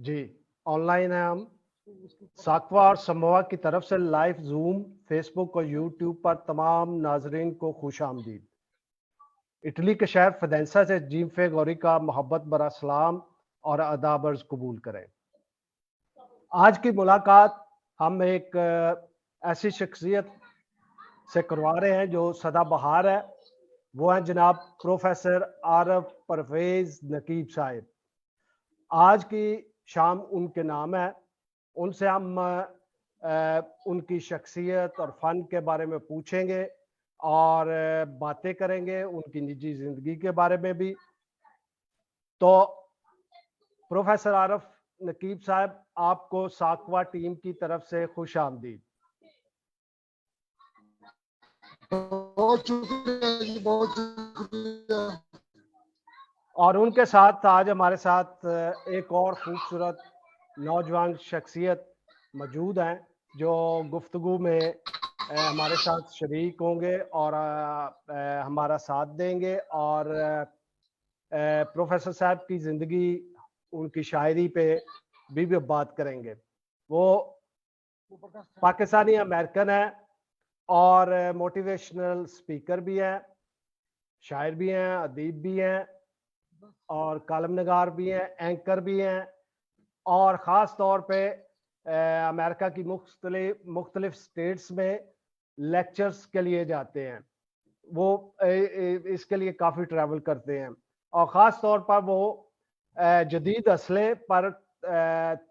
G on line ہیں ہم. ساکوا اور سموا کی طرف سے لائیو زوم، فیس بک اور یوٹیوب پر تمام ناظرین کو خوش آمدید. اٹلی کے شہر فیڈینسا سے جیم گوری کا محبت برا سلام اور آداب عرض قبول کریں. آج کی ملاقات ہم ایک ایسی شخصیت سے کروا رہے ہیں جو سدا بہار ہے. وہ ہیں جناب پروفیسر عارف پرویز نقیب صاحب. آج کی شام ان کے نام ہے. ان سے ہم ان کی شخصیت اور فن کے بارے میں پوچھیں گے اور باتیں کریں گے ان کی نجی زندگی کے بارے میں بھی. تو پروفیسر عارف نقیب صاحب، آپ کو ساکوا ٹیم کی طرف سے خوش آمدید. بہت شکریہ جی، بہت شکریہ. اور ان کے ساتھ آج ہمارے ساتھ ایک اور خوبصورت نوجوان شخصیت موجود ہیں جو گفتگو میں ہمارے ساتھ شریک ہوں گے اور ہمارا ساتھ دیں گے اور پروفیسر صاحب کی زندگی، ان کی شاعری پہ بھی بات کریں گے. وہ پاکستانی امریکن ہیں اور موٹیویشنل سپیکر بھی ہیں، شاعر بھی ہیں، ادیب بھی ہیں اور کالم نگار بھی ہیں، اینکر بھی ہیں، اور خاص طور پہ امریکہ کی مختلف سٹیٹس میں لیکچرز کے لیے جاتے ہیں. وہ اس کے لیے کافی ٹریول کرتے ہیں اور خاص طور پر وہ جدید اسلحے پر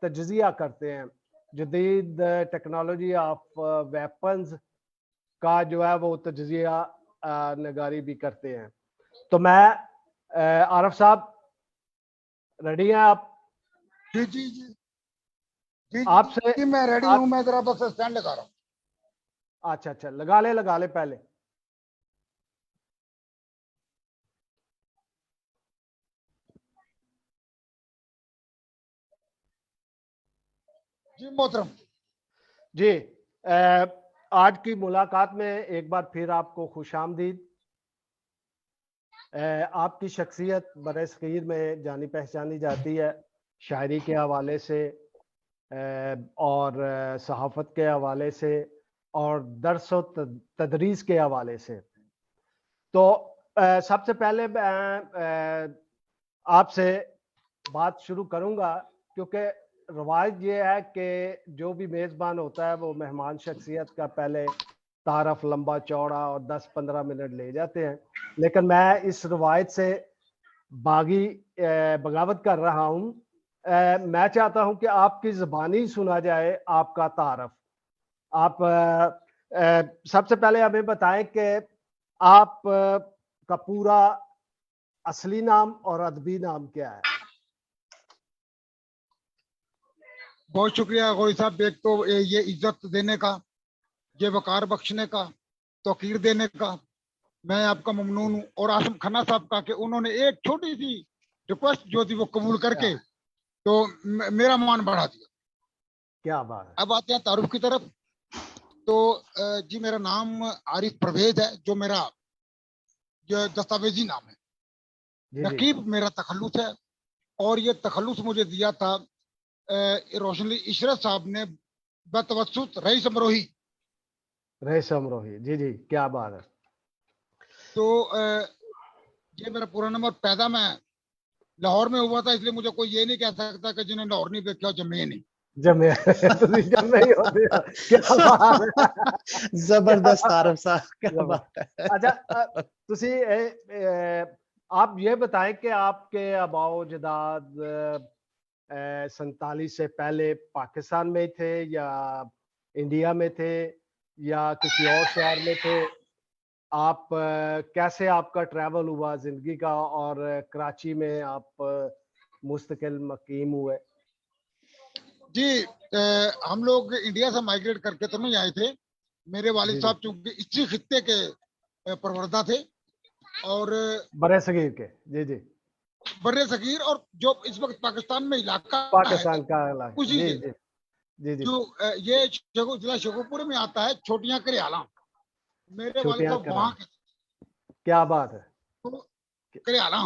تجزیہ کرتے ہیں. جدید ٹیکنالوجی آف ویپنز کا جو ہے وہ تجزیہ نگاری بھی کرتے ہیں. تو میں عارف صاحب ریڈی ہیں آپ؟ جی جی جی جی آپ سے جی میں ریڈی ہوں. میں ذرا بس اسٹینڈ لگا رہا ہوں. اچھا لگا لے پہلے. جی محترم. جی آج کی ملاقات میں ایک بار پھر آپ کو خوش آمدید. آپ کی شخصیت برصغیر میں جانی پہچانی جاتی ہے شاعری کے حوالے سے اور صحافت کے حوالے سے اور درس و تدریس کے حوالے سے. تو سب سے پہلے آپ سے بات شروع کروں گا کیونکہ روایت یہ ہے کہ جو بھی میزبان ہوتا ہے وہ مہمان شخصیت کا پہلے تعارف لمبا چوڑا اور 10-15 منٹ لے جاتے ہیں، لیکن میں اس روایت سے بغاوت کر رہا ہوں. میں چاہتا ہوں کہ آپ کی زبانی سنا جائے آپ کا تعارف. آپ سب سے پہلے ہمیں بتائیں کہ آپ کا پورا اصلی نام اور ادبی نام کیا ہے؟ بہت شکریہ غوری صاحب. ایک تو یہ عزت دینے کا، یہ وقار بخشنے کا، توقیر دینے کا میں آپ کا ممنون ہوں. اور آسم کھنہ صاحب کا کہ انہوں نے ایک چھوٹی سی ریکویسٹ جو تھی وہ قبول کر کے تو میرا مان بڑھا دیا. کیا بات ہے. اب آتے ہیں تعارف کی طرف. تو جی میرا نام عارف پرویز ہے، جو میرا دستاویزی نام ہے. نقیب میرا تخلص ہے اور یہ تخلص مجھے دیا تھا روشنی عشرت صاحب نے بتوسط رئیس امروہی. جی کیا بات ہے. تو یہ میرا پورا نمبر. پیدا میں لاہور میں ہوا تھا، اس لیے مجھے کوئی یہ نہیں کہہ سکتا کہ جنہیں لاہور نہیں دیکھا جمے نہیں. زبردست عارف صاحب، کیا بات ہے. اچھا آپ یہ بتائیں کہ آپ کے آباء و اجداد 47 سے پہلے پاکستان میں تھے یا انڈیا میں تھے یا کسی اور شہر میں تھے؟ آپ کیسے آپ کا ٹریول ہوا زندگی کا اور کراچی میں آپ مستقل مقیم ہوئے؟ جی ہم لوگ انڈیا سے مائگریٹ کر کے تو نہیں آئے تھے. میرے والد صاحب چونکہ اسی خطے کے پروردہ تھے اور برے صغیر کے. جی برے صغیر اور جو اس وقت پاکستان میں علاقہ پاکستان کا علاقہ. اسی سے جی جو یہ ضلع شیخوپور میں آتا ہے، چھوٹیاں کریالہ. میرے والد صاحب وہاں کے. کیا بات ہے. کریالہ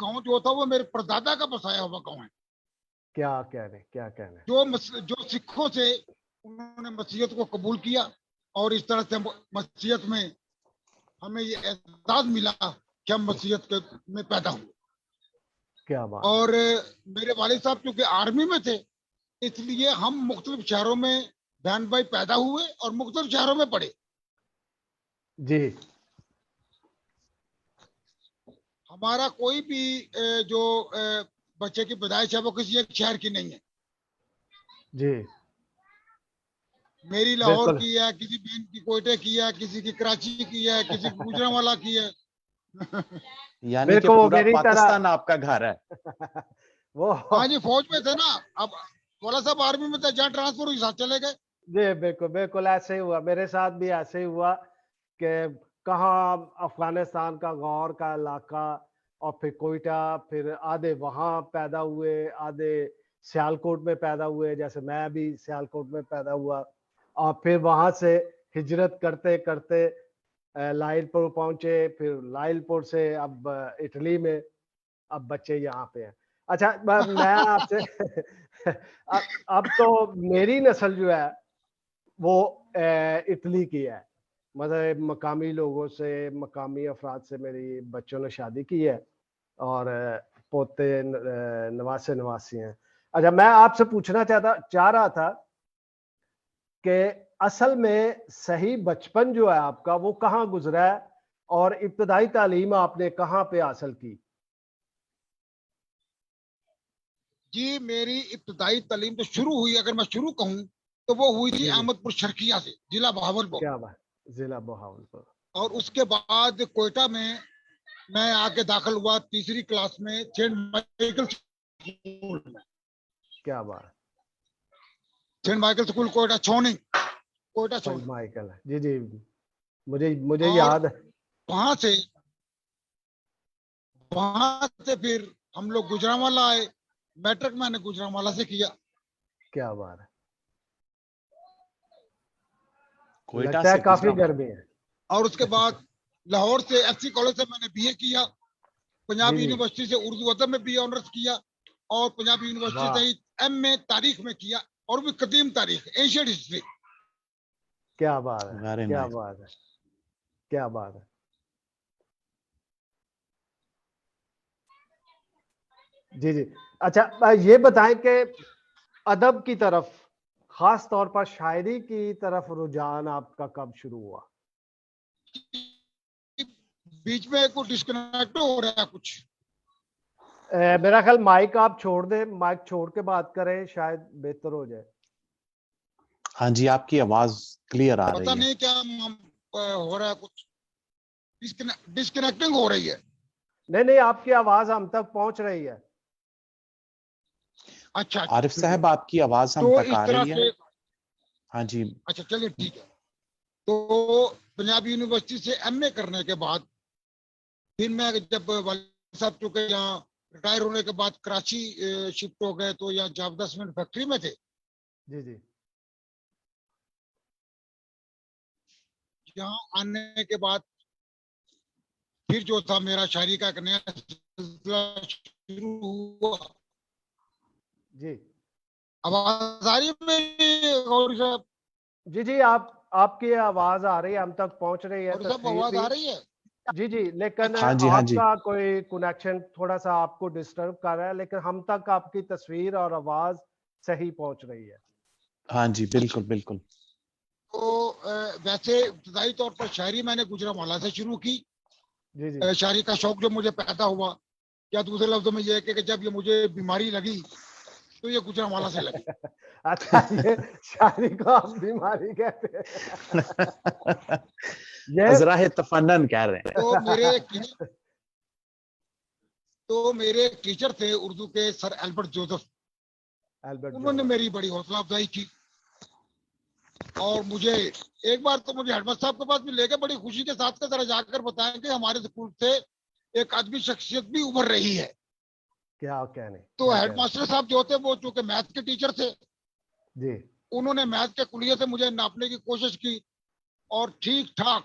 گاؤں جو تھا وہ میرے پردادا کا بسایا ہوا گاؤں ہے. کیا کہنے جو سکھوں سے انہوں نے مسیحیت کو قبول کیا اور اس طرح سے مسیحیت میں ہمیں یہ اعزاز ملا کہ ہم مسیحیت میں پیدا ہوئے. کیا بات. اور میرے والد صاحب چونکہ آرمی میں تھے اس لیے ہم مختلف شہروں میں بہن بھائی پیدا ہوئے اور مختلف شہروں میں پڑھے. جی ہمارا کوئی بھی جو بچے کی پیدائش ہے وہ کسی ایک شہر کی نہیں ہے. جی میری لاہور بالکل. کی ہے, کسی بہن کی کوئٹے کی ہے, کسی کی کراچی کی ہے, کسی کی گوجرانوالا کی ہے. یعنی کہ بالکل وہ پورا میری طرح. پاکستان آپ کا گھر ہے. وہ ہاں جی فوج میں تھے نا, اب والا صاحب آرمی میں تھے, جہاں ٹرانسفر ہوئی ساتھ چلے گئے. جی بالکل بالکل ایسے ہی ہوا, میرے ساتھ بھی ایسے ہی ہوا کہ کہاں افغانستان کا غور کا علاقہ اور پھر کوئٹہ, پھر آدھے وہاں پیدا ہوئے, آدھے سیالکوٹ میں پیدا ہوئے, جیسے میں بھی سیالکوٹ میں پیدا ہوا, اور پھر وہاں سے ہجرت کرتے کرتے لائل پور پہنچے, پھر لائل پور سے اب اٹلی میں, اب بچے یہاں پہ ہیں. اچھا میں آپ سے اب تو میری نسل جو ہے وہ اٹلی کی ہے, مطلب مقامی لوگوں سے, مقامی افراد سے میری بچوں نے شادی کی ہے اور پوتے نواسے نواسی ہیں. اچھا میں آپ سے پوچھنا چاہ رہا تھا کہ اصل میں صحیح بچپن جو ہے آپ کا وہ کہاں گزرا ہے اور ابتدائی تعلیم آپ نے کہاں پہ حاصل کی؟ جی میری ابتدائی تعلیم تو شروع ہوئی, اگر میں شروع کہوں تو وہ ہوئی تھی جی جی. احمد پور شرقیہ سے, ضلع بہاولپور. کیا بات, ضلع بہاولپور. اور اس کے بعد کوئٹہ میں آ کے داخل ہوا تیسری کلاس میں سینٹ مائیکل اسکول میں. کیا بات. سینٹ مائیکل اسکول کوئٹہ چھونی, کوئٹہ سینٹ چھونی. مائیکل, جی جی مجھے اور یاد ہے. وہاں سے پھر ہم لوگ گوجرانوالا آئے, میٹرک میں نے گوجرانوالا سے کیا. کیا بات ہے, کوئٹہ لگتا ہے سے کافی گجرانوالا. گرمی ہے. اور اس کے بعد لاہور سے ایف سی کالج سے میں نے بی اے کیا, پنجاب جی جی. یونیورسٹی سے اردو ادب میں بی اے آنرس کیا, اور پنجاب یونیورسٹی واہ, سے ایم اے تاریخ میں کیا, اور بھی قدیم تاریخ, اینشینٹ ہسٹری. کیا بات ہے, ویری کیا نائس. بات ہے, کیا بات ہے. جی جی. اچھا یہ بتائیں کہ ادب کی طرف, خاص طور پر شاعری کی طرف رجحان آپ کا کب شروع ہوا؟ بیچ میں کوئی ڈسکنیکٹ ہو رہا ہے کچھ. میرا خیال مائک آپ چھوڑ دیں, مائک چھوڑ کے بات کریں شاید بہتر ہو جائے. ہاں جی آپ کی آواز کلیئر آ پتہ رہی ہے. نہیں کیا ہو رہا ہے, کچھ ڈسکنیکٹنگ ہو رہی ہے. نہیں آپ کی آواز ہم تک پہنچ رہی ہے. اچھا عارف صاحب آپ کی آواز ہم تو تک اس آ طرح رہی ہے. سے, ہاں جی. اچھا چلیے ٹھیک ہے. تو پنجاب یونیورسٹی سے ایم اے کرنے کے بعد پھر میں جب والد صاحب چونکہ یہاں ریٹائر ہونے کے بعد کراچی شفٹ ہو گئے تو یہاں جاودہ سیمنٹ فیکٹری میں تھے. جی جی. یہاں آنے کے بعد پھر جو تھا میرا شاعری کا ایک نیا سلسلہ شروع ہوا. جی آواز آ رہی ہے میری غوری صاحب؟ جی جی آپ کی آواز آ رہی ہے, ہم تک پہنچ رہی ہے غوری صاحب تصویر آواز بھی. آ رہی ہے؟ جی جی, لیکن ہاں جی. ہاں آپ جی. کا کوئی کنیکشن تھوڑا سا آپ کو ڈسٹرب کر رہا ہے, لیکن ہم تک آپ کی تصویر اور آواز صحیح پہنچ رہی ہے. ہاں جی بالکل بالکل. تو ویسے ابتدائی طور پر شاعری میں نے گوجرانوالا سے شروع کی. جی جی. شاعری کا شوق جو مجھے پیدا ہوا, یا دوسرے لفظوں میں یہ کہ جب یہ مجھے بیماری لگی تو یہ گوجرانوالا سے لگی. اچھا یہ شاعری کو آپ بیماری کہتے ہیں؟ یہ ازراہ تفنن کہہ رہے ہیں. تو میرے ٹیچر تھے اردو کے سر البرٹ جوزف, انہوں نے میری بڑی حوصلہ افزائی کی. اور مجھے ایک بار تو مجھے ہیڈ ماسٹر صاحب کے پاس بھی لے کے بڑی خوشی کے ساتھ ذرا جا کر بتائیں کہ ہمارے اسکول سے ایک ادبی شخصیت بھی ابھر رہی ہے. کیا کہنے. تو ہیڈ ماسٹر صاحب جو تھے وہ چونکہ میتھ کے ٹیچر تھے, جی انہوں نے میتھ کے کلیے سے مجھے ناپنے کی کوشش کی, اور ٹھیک ٹھاک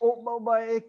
ਉਹ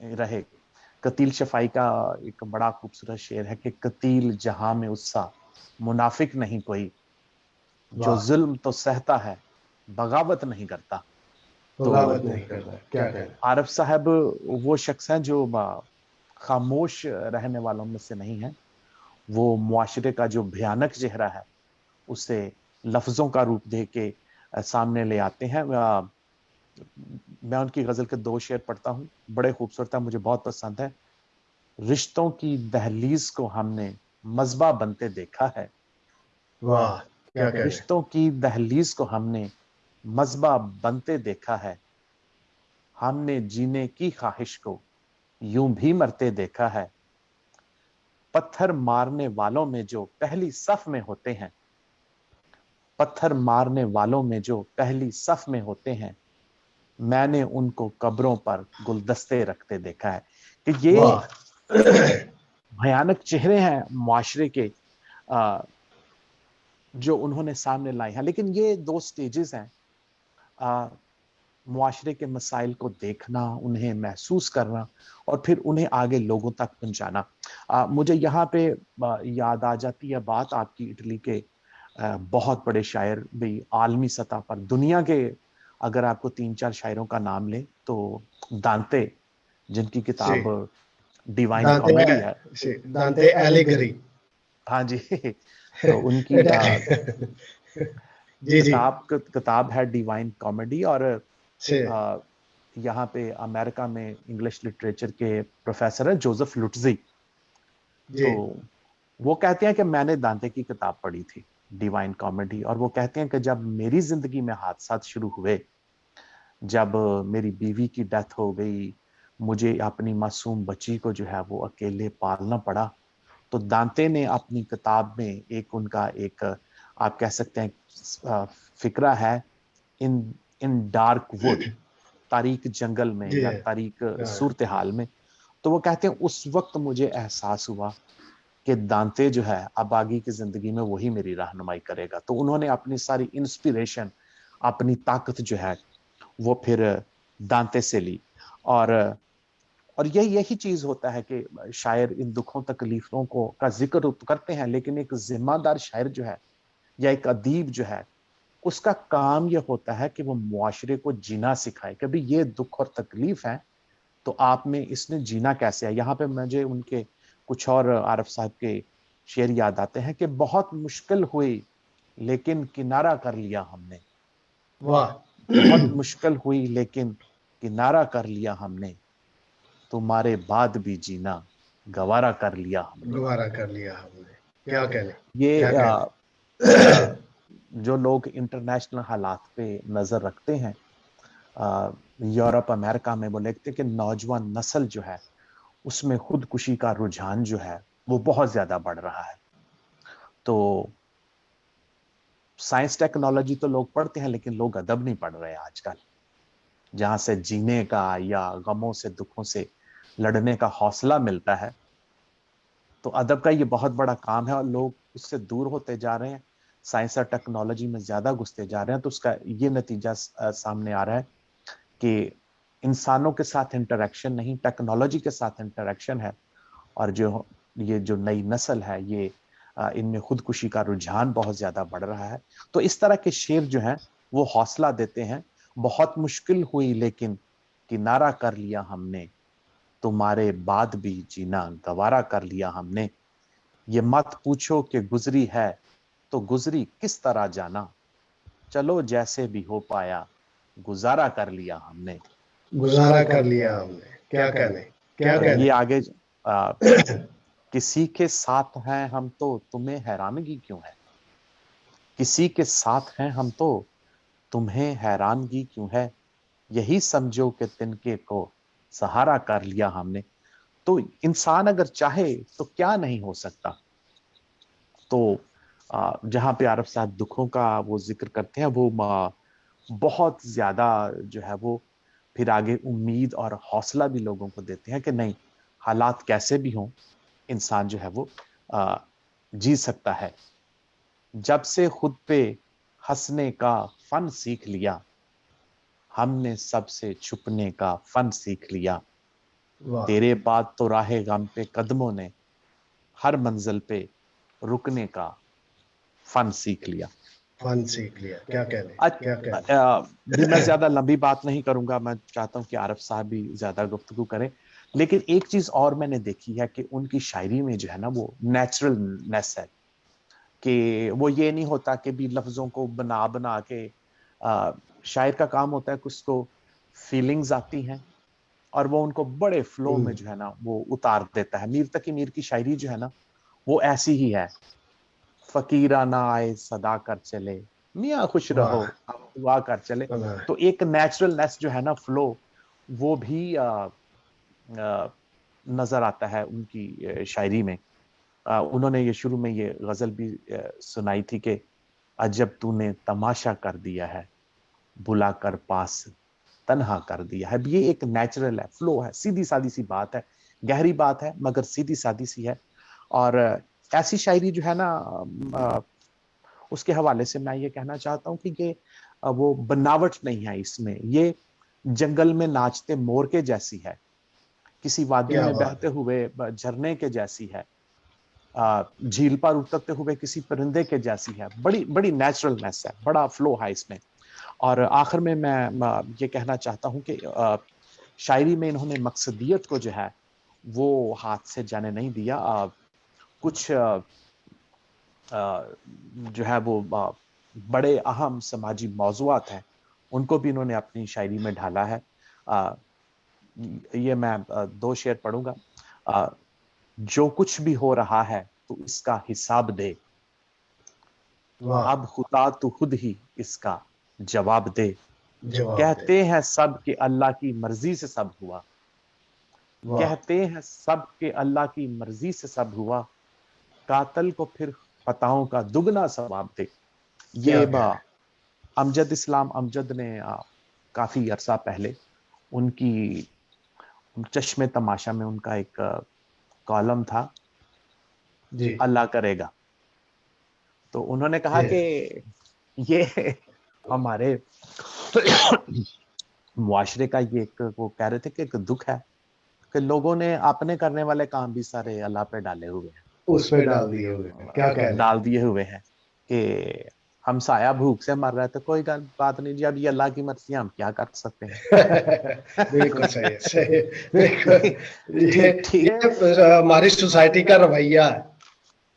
رہے. قتیل شفائی کا ایک بڑا خوبصورت شعر ہے کہ قتیل جہاں میں اسا منافق نہیں کوئی, جو ظلم تو سہتا ہے بغاوت نہیں کرتا. تو نہیں کرتا, کیا کہنا. عارف صاحب وہ شخص ہیں جو خاموش رہنے والوں میں سے نہیں ہیں. وہ معاشرے کا جو بھیانک چہرہ ہے اسے لفظوں کا روپ دے کے سامنے لے آتے ہیں. میں ان کی غزل کے 2 شعر پڑھتا ہوں, بڑے خوبصورت ہیں, مجھے بہت پسند ہے. رشتوں کی دہلیز کو ہم نے مذبح بنتے دیکھا ہے. واہ, کیا کہہ رہے. رشتوں کی دہلیز کو ہم نے مذبح بنتے دیکھا ہے. ہم نے جینے کی خواہش کو یوں بھی مرتے دیکھا ہے. پتھر مارنے والوں میں جو پہلی صف میں ہوتے ہیں, پتھر مارنے والوں میں جو پہلی صف میں ہوتے ہیں, میں نے ان کو قبروں پر گلدستے رکھتے دیکھا ہے. کہ یہ بھیانک چہرے ہیں معاشرے کے جو انہوں نے سامنے لائے ہیں. لیکن یہ 2 سٹیجز ہیں, معاشرے کے مسائل کو دیکھنا, انہیں محسوس کرنا اور پھر انہیں آگے لوگوں تک پہنچانا. مجھے یہاں پہ یاد آ جاتی ہے بات آپ کی اٹلی کے بہت بڑے شاعر بھی عالمی سطح پر, دنیا کے اگر آپ کو 3-4 شاعروں کا نام لیں تو دانتے, جن کی کتاب ڈیوائن کامیڈی ہے. دانتے ایلیگری. ہاں جی, تو ان کی جی جی کتاب ہے ڈیوائن کامیڈی. اور یہاں پہ امریکہ میں انگلش لٹریچر کے پروفیسر ہیں جوزف لٹزی. تو وہ کہتے ہیں کہ میں نے دانتے کی کتاب پڑھی تھی ڈیوائن کامیڈی, اور وہ کہتے ہیں کہ جب میری زندگی میں حادثات شروع ہوئے, جب میری بیوی کی ڈیتھ ہو گئی, مجھے اپنی معصوم بچی کو جو ہے وہ اکیلے پالنا پڑا, تو دانتے نے اپنی کتاب میں ان کا ایک آپ کہہ سکتے ہیں فکرہ ہے, ان ڈارک ووڈ, تاریک جنگل میں یا تاریک صورتحال میں. تو وہ کہتے ہیں اس وقت مجھے احساس ہوا کہ دانتے جو ہے اب آگے کی زندگی میں وہی میری رہنمائی کرے گا. تو انہوں نے اپنی ساری انسپیریشن, اپنی طاقت جو ہے وہ پھر دانتے سے لی. اور یہی چیز ہوتا ہے کہ شاعر ان دکھوں تکلیفوں کا ذکر کرتے ہیں, لیکن ایک ذمہ دار شاعر جو ہے یا ایک ادیب جو ہے, اس کا کام یہ ہوتا ہے کہ وہ معاشرے کو جینا سکھائے کہ بھی یہ دکھ اور تکلیف ہے تو آپ میں اس نے جینا کیسے ہے. یہاں پہ مجھے ان کے کچھ اور عارف صاحب کے شعر یاد آتے ہیں کہ بہت مشکل ہوئی لیکن کنارہ کر لیا ہم نے. واہ, بہت مشکل ہوئی لیکن کنارہ کر لیا ہم نے, تمہارے بعد بھی جینا گوارا کر لیا ہم نے. گوارا کر لیا ہم نے, کیا کہنے. یہ جو لوگ انٹرنیشنل حالات پہ نظر رکھتے ہیں یورپ امریکہ میں, وہ لکھتے کہ نوجوان نسل جو ہے اس میں خودکشی کا رجحان جو ہے وہ بہت زیادہ بڑھ رہا ہے. تو سائنس ٹیکنالوجی تو لوگ پڑھتے ہیں لیکن لوگ ادب نہیں پڑھ رہے آج کل, جہاں سے جینے کا یا غموں سے دکھوں سے لڑنے کا حوصلہ ملتا ہے. تو ادب کا یہ بہت بڑا کام ہے اور لوگ اس سے دور ہوتے جا رہے ہیں, سائنس اور ٹیکنالوجی میں زیادہ گھستے جا رہے ہیں. تو اس کا یہ نتیجہ سامنے آ رہا ہے کہ انسانوں کے ساتھ انٹریکشن نہیں, ٹیکنالوجی کے ساتھ انٹریکشن ہے. اور یہ جو نئی نسل ہے یہ ان میں خودکشی کا رجحان بہت زیادہ بڑھ رہا ہے. تو اس طرح کے شعر جو ہیں وہ حوصلہ دیتے ہیں. بہت مشکل ہوئی لیکن کنارہ کر لیا ہم نے, تمہارے بعد بھی جینا گوارا کر لیا ہم نے. یہ مت پوچھو کہ گزری ہے تو گزری کس طرح جانا, چلو جیسے بھی ہو پایا گزارا کر لیا ہم نے. گزارا کر لیا ہم نے, کیا کہنے. کیا کہنے. یہ آگے کسی کے ساتھ ہیں ہم تو تمہیں حیرانگی کیوں ہے, کسی کے ساتھ ہیں ہم تو تمہیں حیرانگی کیوں ہے, یہی سمجھو کہ تنکے کو سہارا کر لیا ہم نے. تو انسان اگر چاہے تو کیا نہیں ہو سکتا. تو جہاں پہ عارف صاحب دکھوں کا وہ ذکر کرتے ہیں وہ بہت زیادہ جو ہے وہ پھر آگے امید اور حوصلہ بھی لوگوں کو دیتے ہیں کہ نہیں, حالات کیسے بھی ہوں انسان جو ہے وہ جی سکتا ہے. جب سے خود پہ ہنسنے کا فن سیکھ لیا, ہم نے سب سے چھپنے کا فن سیکھ لیا. تیرے بعد تو راہ غم پہ قدموں نے ہر منزل پہ رکنے کا فن سیکھ لیا. کیا کہنے. بھی میں زیادہ لمبی بات نہیں کروں گا, میں چاہتا ہوں کہ عارف صاحب بھی زیادہ گفتگو کریں. لیکن ایک چیز اور میں نے دیکھی ہے کہ ان کی شاعری میں جو ہے نا وہ نیچرلنیس ہے, کہ وہ یہ نہیں ہوتا کہ بھی لفظوں کو بنا بنا کے, شاعر کا کام ہوتا ہے کہ اس کو فیلنگز آتی ہیں اور وہ ان کو بڑے فلو میں جو ہے نا وہ اتار دیتا ہے. میر تقی میر کی شاعری جو ہے نا وہ ایسی ہی ہے. فقیرانہ آئے صدا کر چلے, میاں خوش رہو اب دعا کر چلے. تو ایک نیچرلنیس جو ہے نا فلو, وہ بھی نظر آتا ہے ان کی شاعری میں. انہوں نے یہ شروع میں یہ غزل بھی سنائی تھی کہ عجب تو نے تماشا کر دیا ہے, بلا کر پاس تنہا کر دیا ہے. یہ ایک نیچرل ہے, فلو ہے, سیدھی سادی سی بات ہے, گہری بات ہے مگر سیدھی سادی سی ہے. اور ایسی شاعری جو ہے نا اس کے حوالے سے میں یہ کہنا چاہتا ہوں کہ یہ وہ بناوٹ نہیں ہے اس میں, یہ جنگل میں ناچتے مور کے جیسی ہے, کسی وادی میں بہتے ہوئے جھرنے کے جیسی ہے, جھیل پر اترتے ہوئے کسی پرندے کے جیسی ہے. بڑی بڑی نیچرلنیس ہے, بڑا فلو ہے اس میں. اور آخر میں یہ کہنا چاہتا ہوں کہ شاعری میں انہوں نے مقصدیت کو جو ہے وہ ہاتھ سے جانے نہیں دیا. کچھ جو ہے وہ بڑے اہم سماجی موضوعات ہیں ان کو بھی انہوں نے اپنی شاعری میں ڈھالا ہے. یہ میں 2 شعر پڑھوں گا. جو کچھ بھی ہو رہا ہے تو اس کا حساب دے, اب خدا تو خود ہی اس کا جواب دے. کہتے ہیں سب کہ اللہ کی مرضی سے سب ہوا, کہتے ہیں سب کہ اللہ کی مرضی سے سب ہوا, قاتل کو پھر خطاؤں کا دگنا ثواب دے. یہ امجد اسلام امجد نے کافی عرصہ پہلے ان کی چشم تماشا میں ان کا ایک کالم تھا, اللہ کرے گا. تو انہوں نے کہا کہ یہ ہمارے معاشرے کا یہ ایک, وہ کہہ رہے تھے کہ ایک دکھ ہے کہ لوگوں نے اپنے کرنے والے کام بھی سارے اللہ پہ ڈالے ہوئے ہیں, اس پہ ڈال دیے ہوئے ہیں, کیا ڈال دیے ہوئے ہیں کہ ہم سایہ بھوک سے مر رہے تھے, کوئی بات نہیں جی, اب یہ اللہ کی مرضی, ہم کیا کر سکتے ہیں. بالکل صحیح, یہ ہماری سوسائٹی کا رویہ ہے.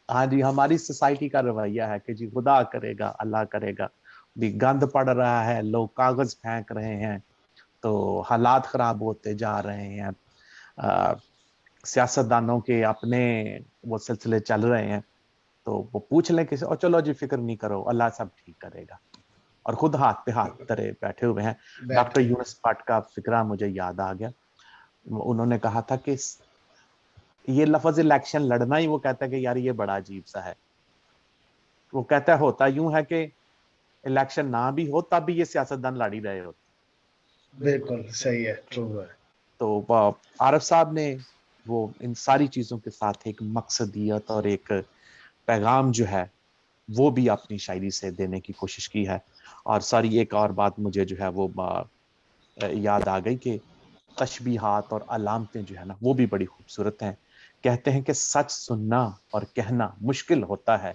ہاں جی, ہماری سوسائٹی کا رویہ ہے کہ جی خدا کرے گا, اللہ کرے گا. بھی گند پڑ رہا ہے, لوگ کاغذ پھینک رہے ہیں, تو حالات خراب ہوتے جا رہے ہیں, سیاستدانوں کے اپنے وہ سلسلے چل رہے ہیں, تو وہ پوچھ لیں کسی, اور چلو جی فکر نہیں کرو, اللہ سب ٹھیک کرے گا, اور خود ہاتھ پہ ہاتھ دھرے بیٹھے ہوئے ہیں. ڈاکٹر یونس پاٹ کا فکرہ مجھے یاد آ گیا. انہوں نے کہا تھا کہ یہ لفظ الیکشن لڑنا ہی, وہ کہتا ہے کہ یار یہ بڑا عجیب سا ہے. وہ کہتا ہے ہوتا یوں ہے کہ الیکشن نہ بھی ہو تب بھی یہ سیاستدان لڑ ہی رہے ہوتے. بالکل صحیح ہے, ٹرو ہے. تو عارف صاحب نے وہ ان ساری چیزوں کے ساتھ ایک مقصدیت اور ایک پیغام جو ہے وہ بھی اپنی شاعری سے دینے کی کوشش کی ہے. اور ساری ایک اور بات مجھے جو ہے وہ یاد آ گئی کہ تشبیہات اور علامتیں جو ہے نا وہ بھی بڑی خوبصورت ہیں. کہتے ہیں کہ سچ سننا اور کہنا مشکل ہوتا ہے,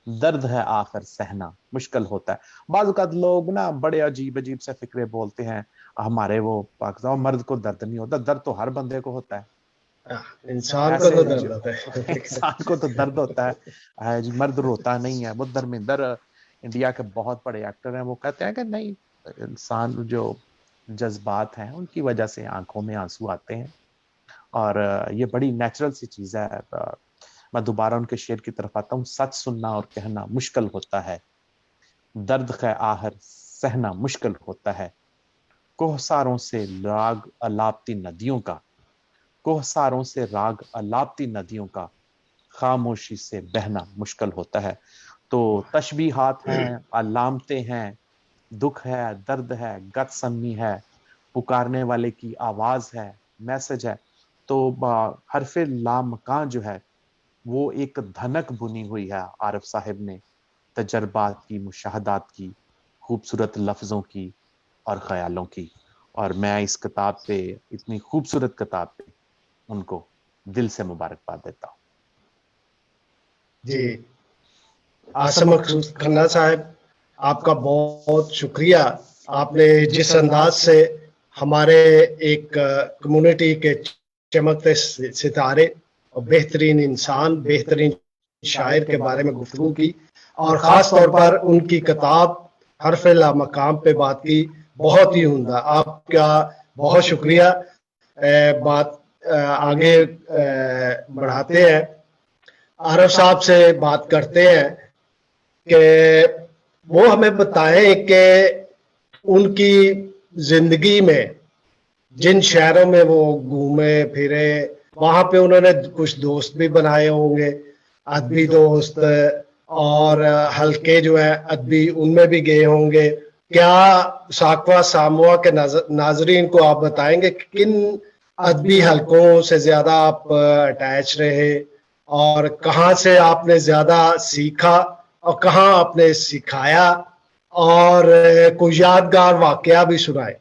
درد ہے آخر سہنا مشکل ہوتا ہے. بعض اوقات لوگ نا بڑے عجیب عجیب سے فکرے بولتے ہیں, ہمارے وہ پاکستان مرد کو درد نہیں ہوتا, درد تو ہر بندے کو ہوتا ہے, انسان کو تو درد ہوتا ہے, انسان کو تو درد ہوتا ہے, مرد روتا نہیں ہے. وہ دھرمیندر انڈیا کے بہت بڑے ایکٹر ہیں, وہ کہتے ہیں کہ نہیں, انسان جو جذبات ہیں ان کی وجہ سے آنکھوں میں آنسو آتے ہیں, اور یہ بڑی نیچرل سی چیز ہے. میں دوبارہ ان کے شعر کی طرف آتا ہوں. سچ سننا اور کہنا مشکل ہوتا ہے, درد ہے آہر سہنا مشکل ہوتا ہے, کوہساروں سے راگ الاپتی ندیوں کا, کوہساروں سے راگ الاپتی ندیوں کا, خاموشی سے بہنا مشکل ہوتا ہے. تو تشبیہات ہیں, علامتیں ہیں, دکھ ہے, درد ہے, گت سمی ہے, پکارنے والے کی آواز ہے, میسج ہے. تو حرف لامکاں جو ہے وہ ایک دھنک بنی ہوئی ہے عارف صاحب نے, تجربات کی, مشاہدات کی, خوبصورت لفظوں کی اور خیالوں کی. اور میں اس کتاب پہ، اتنی خوبصورت کتاب پہ ان کو دل سے مبارکباد دیتا ہوں. جی آصم کھنہ صاحب، آپ کا بہت شکریہ. آپ نے جس انداز سے ہمارے ایک کمیونٹی کے چمکتے ستارے اور بہترین انسان، بہترین شاعر کے بارے میں گفتگو کی، اور خاص طور پر ان کی کتاب حرف لا مقام پہ بات کی، بہت ہی عمدہ. آپ کا بہت شکریہ. بات آگے بڑھاتے ہیں. عارف صاحب سے بات کرتے ہیں کہ وہ ہمیں بتائیں کہ ان کی زندگی میں جن شہروں میں وہ گھومے پھرے، وہاں پہ انہوں نے کچھ دوست بھی بنائے ہوں گے، ادبی دوست، اور حلقے جو ہے ادبی ان میں بھی گئے ہوں گے. کیا ساکوا ساموا کے ناظرین کو آپ بتائیں گے کہ کن ادبی حلقوں سے زیادہ آپ اٹیچ رہے، اور کہاں سے آپ نے زیادہ سیکھا اور کہاں آپ نے سکھایا، اور کوئی یادگار واقعہ بھی سنائے؟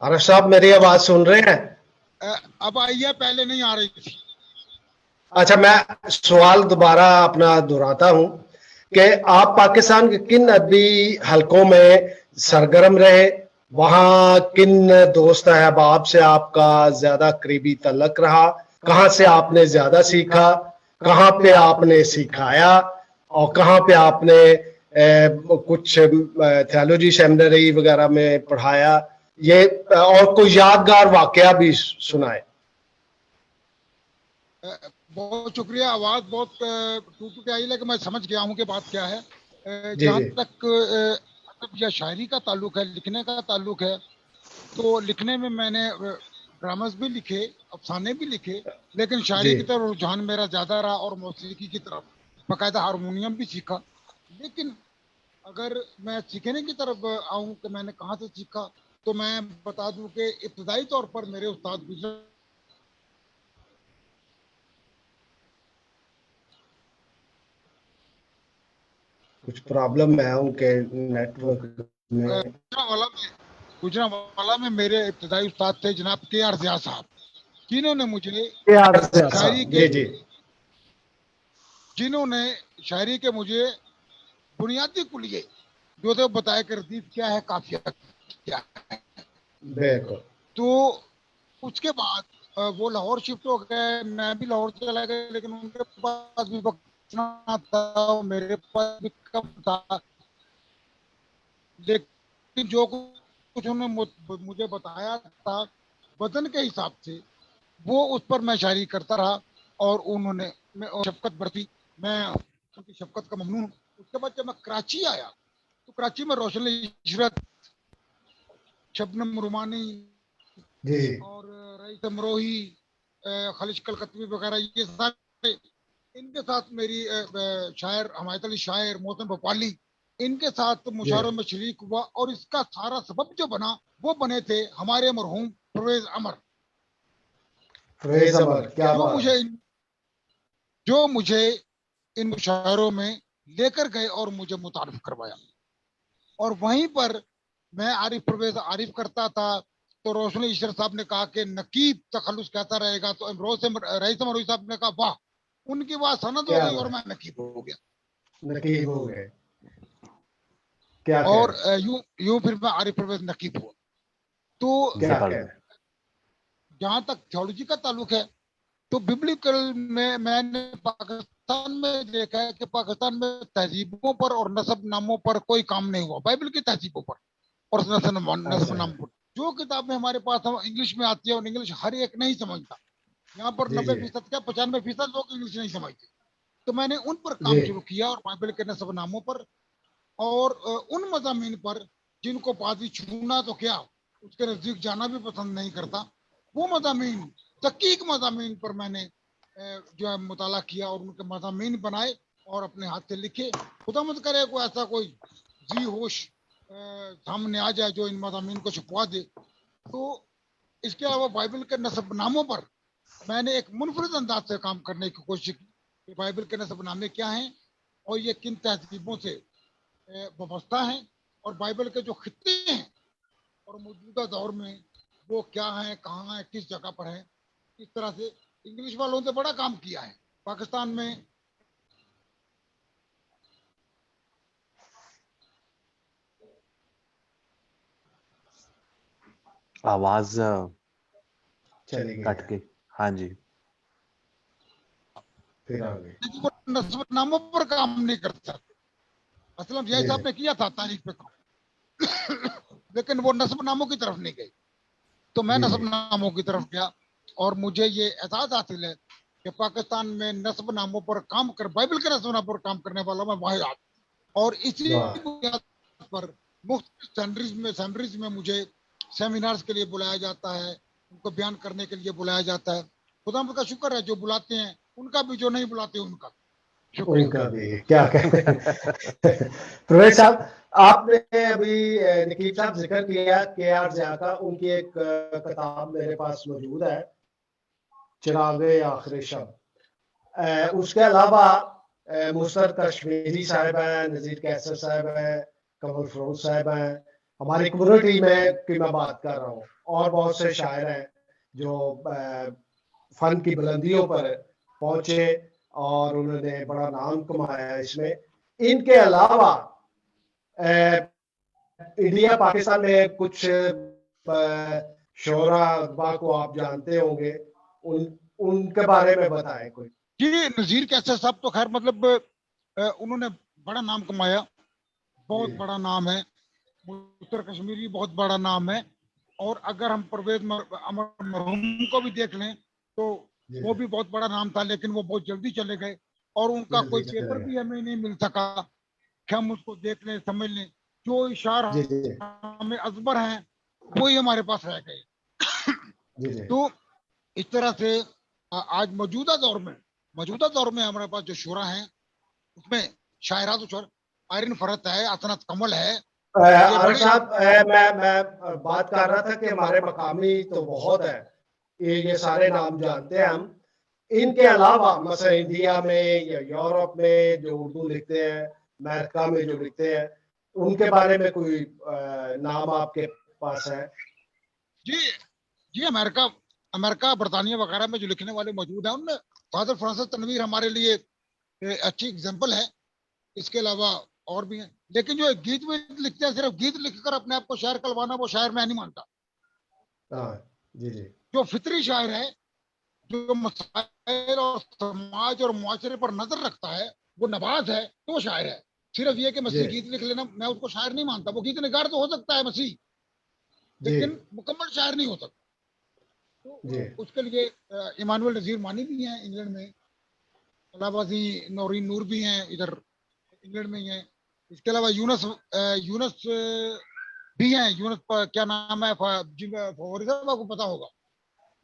عارف صاحب میری آواز سن رہے ہیں؟ اب آئی ہے، پہلے نہیں آ رہی تھی. اچھا، میں سوال دوبارہ اپنا دہراتا ہوں کہ آپ پاکستان کے کن ادبی حلقوں میں سرگرم رہے، وہاں کن دوست احباب سے آپ کا زیادہ قریبی تعلق رہا، کہاں سے آپ نے زیادہ سیکھا، کہاں پہ آپ نے سکھایا، اور کہاں پہ آپ نے کچھ تھیالوجی سیمنری وغیرہ میں پڑھایا، یہ اور کوئی یادگار واقعہ بھی سنائے. بہت شکریہ. آواز بہت ٹوٹ کے آئی، لیکن میں سمجھ گیا ہوں کہ بات کیا ہے. جی جہاں جی تک ادب یا شاعری کا تعلق ہے، لکھنے کا تعلق ہے، تو لکھنے میں نے ڈراماز بھی لکھے، افسانے بھی لکھے، لیکن شاعری جی کی طرف رجحان میرا زیادہ رہا، اور موسیقی کی طرف باقاعدہ ہارمونیم بھی سیکھا. لیکن اگر میں سیکھنے کی طرف آؤں کہ میں نے کہاں سے سیکھا، تو میں بتا دوں کہ ابتدائی طور پر میرے استاد گزر کچھ پرابلم ہے ان کے نیٹ ورک میں. گجرانوالہ میں میرے ابتدائی استاد تھے جناب کے آر ضیاء صاحب، جنہوں نے مجھے شاعری کے جی جی جنہوں نے شاعری کے مجھے بنیادی کلیے جو تھے بتایا کہ ردیف کیا ہے، قافیہ کیا ہے. بالکل. تو اس کے بعد وہ لاہور شفٹ ہو گئے، میں بھی لاہور چلا گیا، لیکن ان کے پاس بھی وقت نہ تھا، میرے پاس بھی کم تھا. لیکن جو کچھ انہوں نے مجھے بتایا تھا وطن کے حساب سے، وہ اس پر میں شاعری کرتا رہا، اور انہوں نے شفقت برتی، میں ان کی شفقت کا ممنون ہوں. اس کے بعد جب میں کراچی آیا تو کراچی میں روشن عشرت، شبنم رومانی جی اور رئیس امروہی، خالص کلکتوی وغیرہ، یہ سارے ان کے ساتھ میری شاعر حمایت علی شاعر، محسن بھوپالی، ان کے ساتھ مشاعروں میں شریک ہوا. اور اس کا سارا سبب جو بنا وہ بنے تھے ہمارے مرحوم پرویز امر، فریز عمر. کیا بات ہے. جو مجھے ان مشاعروں میں لے کر گئے اور مجھے متعارف کروایا. اور وہیں پر میں عارف پرویز عارف کرتا تھا، تو روشن عشرت صاحب نے کہا کہ نقیب تخلص کہتا رہے گا، تو رئیس امروہی صاحب نے کہا واہ، ان کی بات سند ہو گئی اور میں نقیب ہو گیا. نقیب ہو گئے. کیا اور یوں پھر میں عارف پرویز نقیب ہوا. تو جہاں تک تھیولوجی کا تعلق ہے، تو ببلیکل میں نے پاکستان میں دیکھا ہے کہ پاکستان میں تہذیبوں پر اور نسب ناموں پر کوئی کام نہیں ہوا، بائبل کی تہذیبوں پر اور نسب نام پر. جو کتابیں ہمارے پاس انگلش میں آتی ہے، اور انگلش ہر ایک نہیں سمجھتا. یہاں پر 90% کیا 95% لوگ انگلش نہیں سمجھتے. تو میں نے ان پر کام شروع کیا، اور بائبل کے نسب ناموں پر اور ان مضامین پر جن کو پادری چھونا تو کیا اس کے نزدیک جانا بھی پسند نہیں کرتا، وہ مضامین، تحقیق مضامین پر میں نے جو ہے مطالعہ کیا، اور ان کے مضامین بنائے اور اپنے ہاتھ سے لکھے. خدا مت کرے کوئی ایسا کوئی ذی ہوش سامنے آ جائے جو ان مضامین کو چھپوا دے. تو اس کے علاوہ بائبل کے نسب ناموں پر میں نے ایک منفرد انداز سے کام کرنے کی کوشش کی کہ بائبل کے نسب نامے کیا ہیں، اور یہ کن تہذیبوں سے وابستہ ہیں اور بائبل کے جو خطے ہیں اور موجودہ دور میں وہ کیا ہیں, کہاں ہیں, کس جگہ پر ہیں. اس طرح سے انگلش والوں نے بڑا کام کیا ہے پاکستان میں. آواز چلی کٹ گئی. گئی. ہاں جی. پھر آ گئی. لیکن وہ نسب ناموں پر کام نہیں کرتا. اسلم جی صاحب نے کیا تھا تاریخ پہ کام, لیکن وہ نسب ناموں کی طرف نہیں گئی. تو میں نسب ناموں کی طرف گیا اور مجھے یہ اعزاز حاصل ہے کہ پاکستان میں نسب ناموں پر کام کر, بائبل کے نسب ناموں پر کام کرنے والا میں واحد آدمی. اور اسی بنیاد پر مختلف سینٹریز میں مجھے سیمینارز کے لیے بلایا جاتا ہے, ان کو بیان کرنے کے لیے بلایا جاتا ہے. خدا کا شکر ہے, جو بلاتے ہیں ان کا بھی, جو نہیں بلاتے ان کا ان کا بھی. کیا کہتے ہیں پرویز صاحب, آپ نے ابھی نقیب صاحب ذکر کیا کے آر ضیاء کا, ان کی ایک کتاب میرے پاس موجود ہے, چراغ آخر شب. اس کے علاوہ مستر کشمیری صاحب ہیں, نذیر کیسر صاحب ہیں, قمر فروز صاحب ہیں, ہماری کمیونٹی میں کی میں بات کر رہا ہوں, اور بہت سے شاعر ہیں جو فن کی بلندیوں پر پہنچے اور انہوں نے بڑا نام کمایا اس میں. ان کے علاوہ انڈیا پاکستان میں کچھ شعراء ادبا کو آپ جانتے ہوں گے, ان کے بارے میں بتائیں کوئی. جی, نذیر کیسر صاحب تو خیر مطلب انہوں نے بڑا نام کمایا, بہت بڑا نام ہے. مستر کشمیری بہت بڑا نام ہے. اور اگر ہم پرویز مرحوم کو بھی دیکھ لیں تو وہ بھی بہت بڑا نام تھا, لیکن وہ بہت جلدی چلے گئے اور ان کا کوئی پیپر بھی ہمیں نہیں مل سکا کہ ہم اس کو دیکھ لیں, سمجھ لیں. جو اشعار ہمیں ازبر ہیں وہی ہمارے پاس رہ گئے. تو اس طرح سے آج موجودہ دور میں ہمارے پاس جو شعراء ہیں اس میں شاعرات و آئرن فرت ہے, اسنت کمل ہے. عارف صاحب, میں بات کر رہا تھا کہ ہمارے مقامی تو بہت ہے, یہ سارے نام جانتے ہیں ہم. ان کے علاوہ مثلا انڈیا میں یا یورپ میں جو اردو لکھتے ہیں, امریکہ میں جو لکھتے ہیں, ان کے بارے میں کوئی نام آپ کے پاس ہے؟ جی, امریکہ برطانیہ وغیرہ میں جو لکھنے والے موجود ہیں ان میں فادر فرانسس تنویر ہمارے لیے اچھی اگزامپل ہے. اس کے علاوہ اور بھی ہیں, لیکن جو گیت میں لکھتے ہیں, صرف گیت لکھ کر اپنے آپ کو شاعر کلوانا, وہ شاعر میں نہیں مانتا. جو فطری شاعر ہے, جو مسائل اور سماج اور معاشرے پر نظر رکھتا ہے, وہ نباز ہے, تو وہ شاعر ہے. صرف یہ کہ مسیح گیت لکھ لینا, میں اس کو شاعر نہیں مانتا. وہ گیت نگار تو ہو سکتا ہے مسیح, لیکن مکمل شاعر نہیں ہو سکتا. تو اس کے لیے ایمانویل نذیر مانی بھی ہیں انگلینڈ میں, علاوہ نورین نور بھی ہیں ادھر انگلینڈ میں ہی ہیں. اس کے علاوہ یونس بھی ہیں. یونس کیا نام ہے, فوری صاحب آپ کو پتا ہوگا,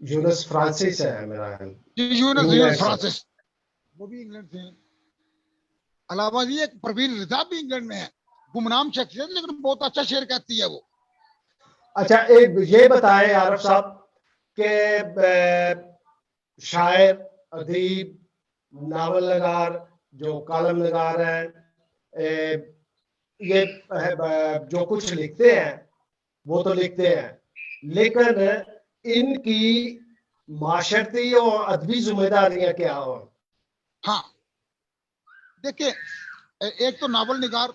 یونس فرانسس ہے میرا خیال. یونس فرانسس, وہ بھی انگلینڈ سے ہیں. علاوہ ایک پروین رضا بھی انگلینڈ میں ہے, گمنام شخصیت لیکن بہت اچھا شعر کہتی ہے وہ. اچھا, ایک یہ بتائیں عارف صاحب کہ شاعر, ادیب, ناول نگار, جو کالم نگار ہیں, یہ جو کچھ لکھتے ہیں وہ تو لکھتے ہیں, لیکن ان کی معاشرتی اور ادبی ذمہ داریاں کیا ہو؟ ہاں دیکھیں, ایک تو ناول نگار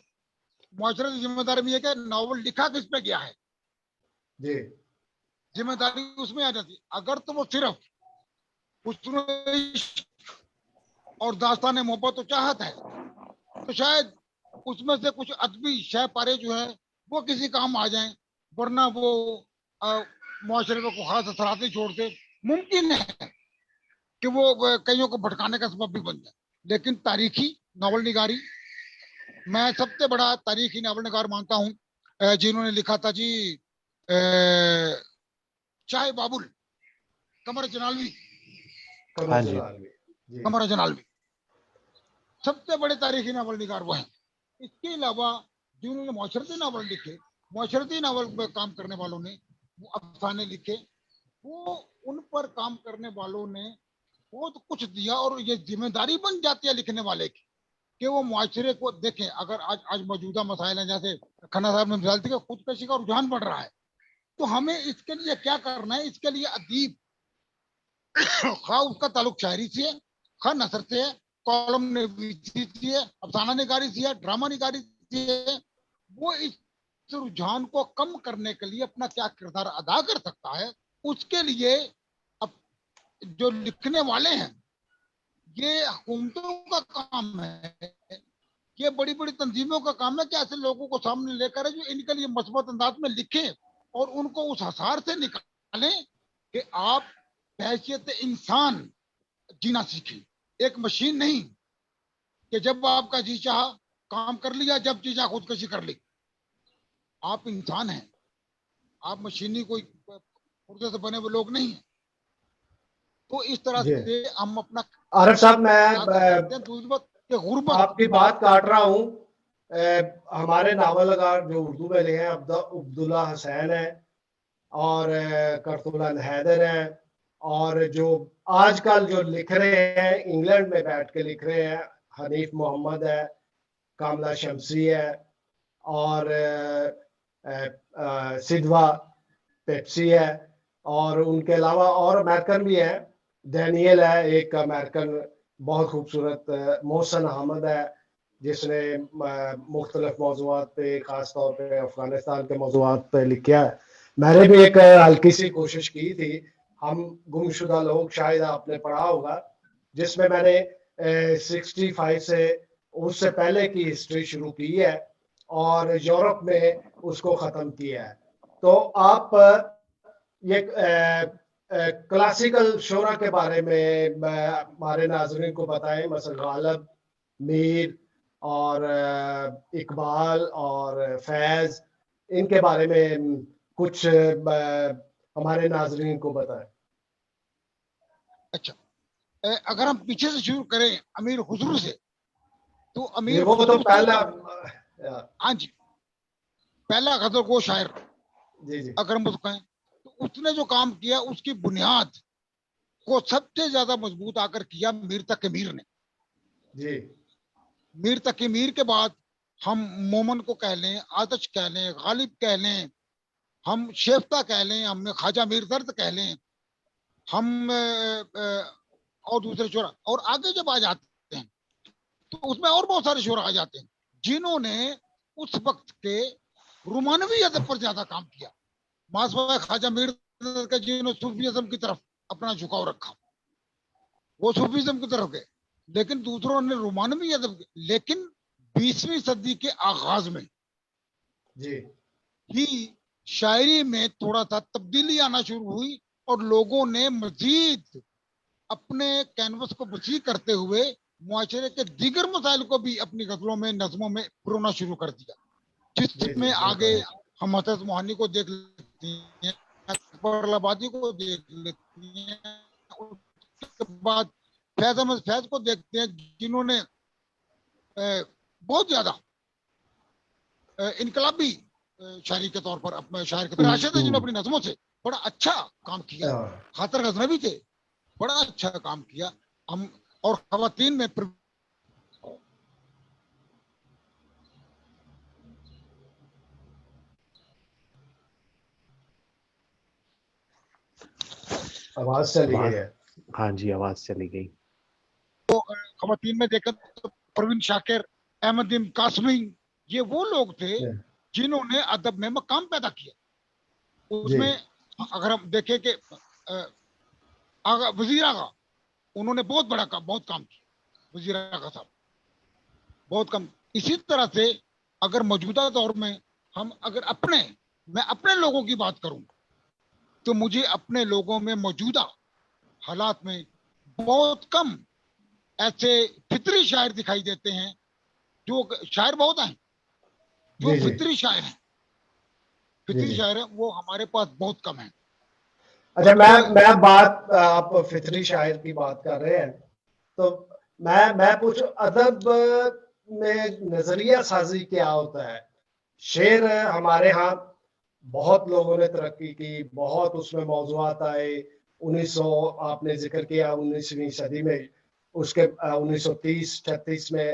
معاشرتی ذمہ داری میں یہ کہ ناول لکھا کس پہ گیا ہے, ذمہ داری اس میں آ جاتی. اگر تو وہ صرف اور داستان محبت و چاہت ہے تو شاید اس میں سے کچھ ادبی شہ پارے جو ہے وہ کسی کام آ جائیں, ورنہ وہ معاشرے کو خاص اثرات نہیں چھوڑتے. ممکن ہے کہ وہ کئیوں کو بھٹکانے کا سبب بھی بن جائے. لیکن تاریخی ناول نگاری, میں سب سے بڑا تاریخی ناول نگار مانتا ہوں جنہوں نے لکھا تھا جی چاہے بابل, قمر جنالوی. قمر جنالوی سب سے بڑے تاریخی ناول نگار وہ ہیں. اس کے علاوہ جنہوں نے معاشرتی ناول لکھے, معاشرتی ناول پہ کام کرنے والوں نے وہ افسانے لکھے, وہ ان پر کام کرنے والوں نے بہت کچھ دیا, اور یہ ذمہ داری بن جاتی ہے لکھنے والے کی کہ وہ معاشرے کو دیکھیں. اگر آج موجودہ مسائل ہیں, جیسے کھنہ صاحب نے مثال دی کہ خودکشی کا رجحان بڑھ رہا ہے, تو ہمیں اس کے لیے کیا کرنا ہے؟ اس کے لیے ادیب, خواہ اس کا تعلق شاعری سے ہے, خواہ نثر سے ہے, کالم نویسی سے ہے, افسانہ نگاری سے ہے, ڈرامہ نگاری سے ہے, وہ اس رجحان کو کم کرنے کے لیے اپنا کیا کردار ادا کر سکتا ہے. اس کے لیے اب جو لکھنے والے ہیں, یہ حکومتوں کا کام ہے, یہ بڑی بڑی تنظیموں کا کام ہے کہ ایسے لوگوں کو سامنے لے کر جو ان کے لیے مثبت انداز میں لکھیں اور ان کو اس حصار سے نکالیں کہ آپ بحیثیت انسان جینا سیکھیں, ایک مشین نہیں کہ جب آپ کا جی چاہا کام کر لیا, جب جی چاہا خودکشی کر لی. آپ انسان ہیں, آپ مشینی کوئی پردے سے بنے ہوئے لوگ نہیں ہیں. تو اس طرح سے ہم اپنا عارف صاحب, میں غربت آپ کی بات کاٹ رہا ہوں. ہمارے ناول نگار جو اردو میں لکھے ہیں عبداللہ حسین ہے اور کرتولن حیدر ہے, اور جو آج کل جو لکھ رہے ہیں انگلینڈ میں بیٹھ کے لکھ رہے ہیں, حنیف محمد ہے, کاملہ شمسی ہے, اور سدوا پیپسی ہے, اور ان کے علاوہ اور امریکن بھی ہے, ڈینیل ہے ایک امریکن بہت خوبصورت, محسن احمد ہے جس نے مختلف موضوعات پہ, خاص طور پہ افغانستان کے موضوعات پہ لکھا ہے. میں نے بھی ایک ہلکی سی کوشش کی تھی, ہم گمشدہ لوگ, شاید آپ نے پڑھا ہوگا, جس میں نے 65 سے اس سے پہلے کی ہسٹری شروع کی ہے اور یورپ میں اس کو ختم کیا ہے. تو آپ یہ کلاسیکل شعرا کے بارے میں ہمارے ناظرین کو بتائیں, مثلا غالب, میر اور اقبال اور فیض, ان کے بارے میں کچھ ہمارے ناظرین کو بتائیں. اچھا, اگر ہم پیچھے سے شروع کریں امیر خسرو سے, تو امیر وہ تو پہلا, ہاں جی, پہلا غزل گو شاعر جی جی, اگر ہم اس کو کہیں تو اس نے جو کام کیا اس کی بنیاد کو سب سے زیادہ مضبوط آ کر کیا میر تقی میر نے. جی, میر تقی میر کے بعد ہم مومن کو کہہ لیں, آتش کہہ لیں, غالب کہہ لیں, ہم شیفتہ کہہ لیں, ہم خواجہ میر درد کہہ لیں, ہم اور دوسرے شعرا, اور آگے جب آ جاتے ہیں تو اس میں اور بہت سارے شعرا آ جاتے ہیں جنہوں نے اس وقت کے رومانوی ادب پر زیادہ کام کیا. ماسوائے خواجہ میر کے جنہوں نے صوفیزم کی طرف اپنا جھکاؤ رکھا, وہ صوفیزم کی طرف گئے, لیکن دوسروں نے رومانوی ادب. لیکن 20ویں صدی کے آغاز میں جی, ہی شاعری میں تھوڑا سا تبدیلی آنا شروع ہوئی اور لوگوں نے مزید اپنے کینوس کو وسیع کرتے ہوئے معاشرے کے دیگر مسائل کو بھی اپنی غزلوں میں, نظموں میں پرونا شروع کر دیا, جس میں آگے ہم حضرت موہانی کو دیکھ لیتے ہیں, اکبر آبادی کو دیکھ لیتے ہیں, اس کے بعد فیض احمد فیض کو دیکھتے ہیں جنہوں نے بہت زیادہ انقلابی شاعری کے طور پر شاعر کے طور پر راشد ہے, جنہوں نے اپنی نظموں سے بڑا اچھا کام کیا. خاطر غزنوی تھے, بڑا اچھا کام کیا. ہم اور خواتین میں آواز چلی گئی ہے. ہاں جی, آواز چلی گئی. خواتین میں دیکھیں تو پروین شاکر, احمد ام قاسمی, یہ وہ لوگ تھے جنہوں نے ادب میں مقام پیدا کیا. اس میں اگر ہم دیکھیں کہ وزیر آغا, انہوں نے بہت بڑا کام, بہت کام کیا. وزیر آغا صاحب بہت کم. اسی طرح سے اگر موجودہ دور میں ہم اگر میں اپنے لوگوں کی بات کروں تو مجھے اپنے لوگوں میں موجودہ حالات میں بہت کم ایسے فطری شاعر دکھائی دیتے ہیں. جو شاعر بہت ہیں جو فطری شاعر ہیں, فطری شاعر ہیں, وہ ہمارے پاس بہت کم ہیں. اچھا, میں بات, آپ فطری شاعر کی بات کر رہے ہیں تو میں پوچھوں ادب میں نظریہ سازی کیا ہوتا ہے؟ شعر ہمارے ہاں بہت لوگوں نے ترقی کی, بہت اس میں موضوعات آئے. 1900 آپ نے ذکر کیا 19ویں صدی میں, اس کے 1930-36 میں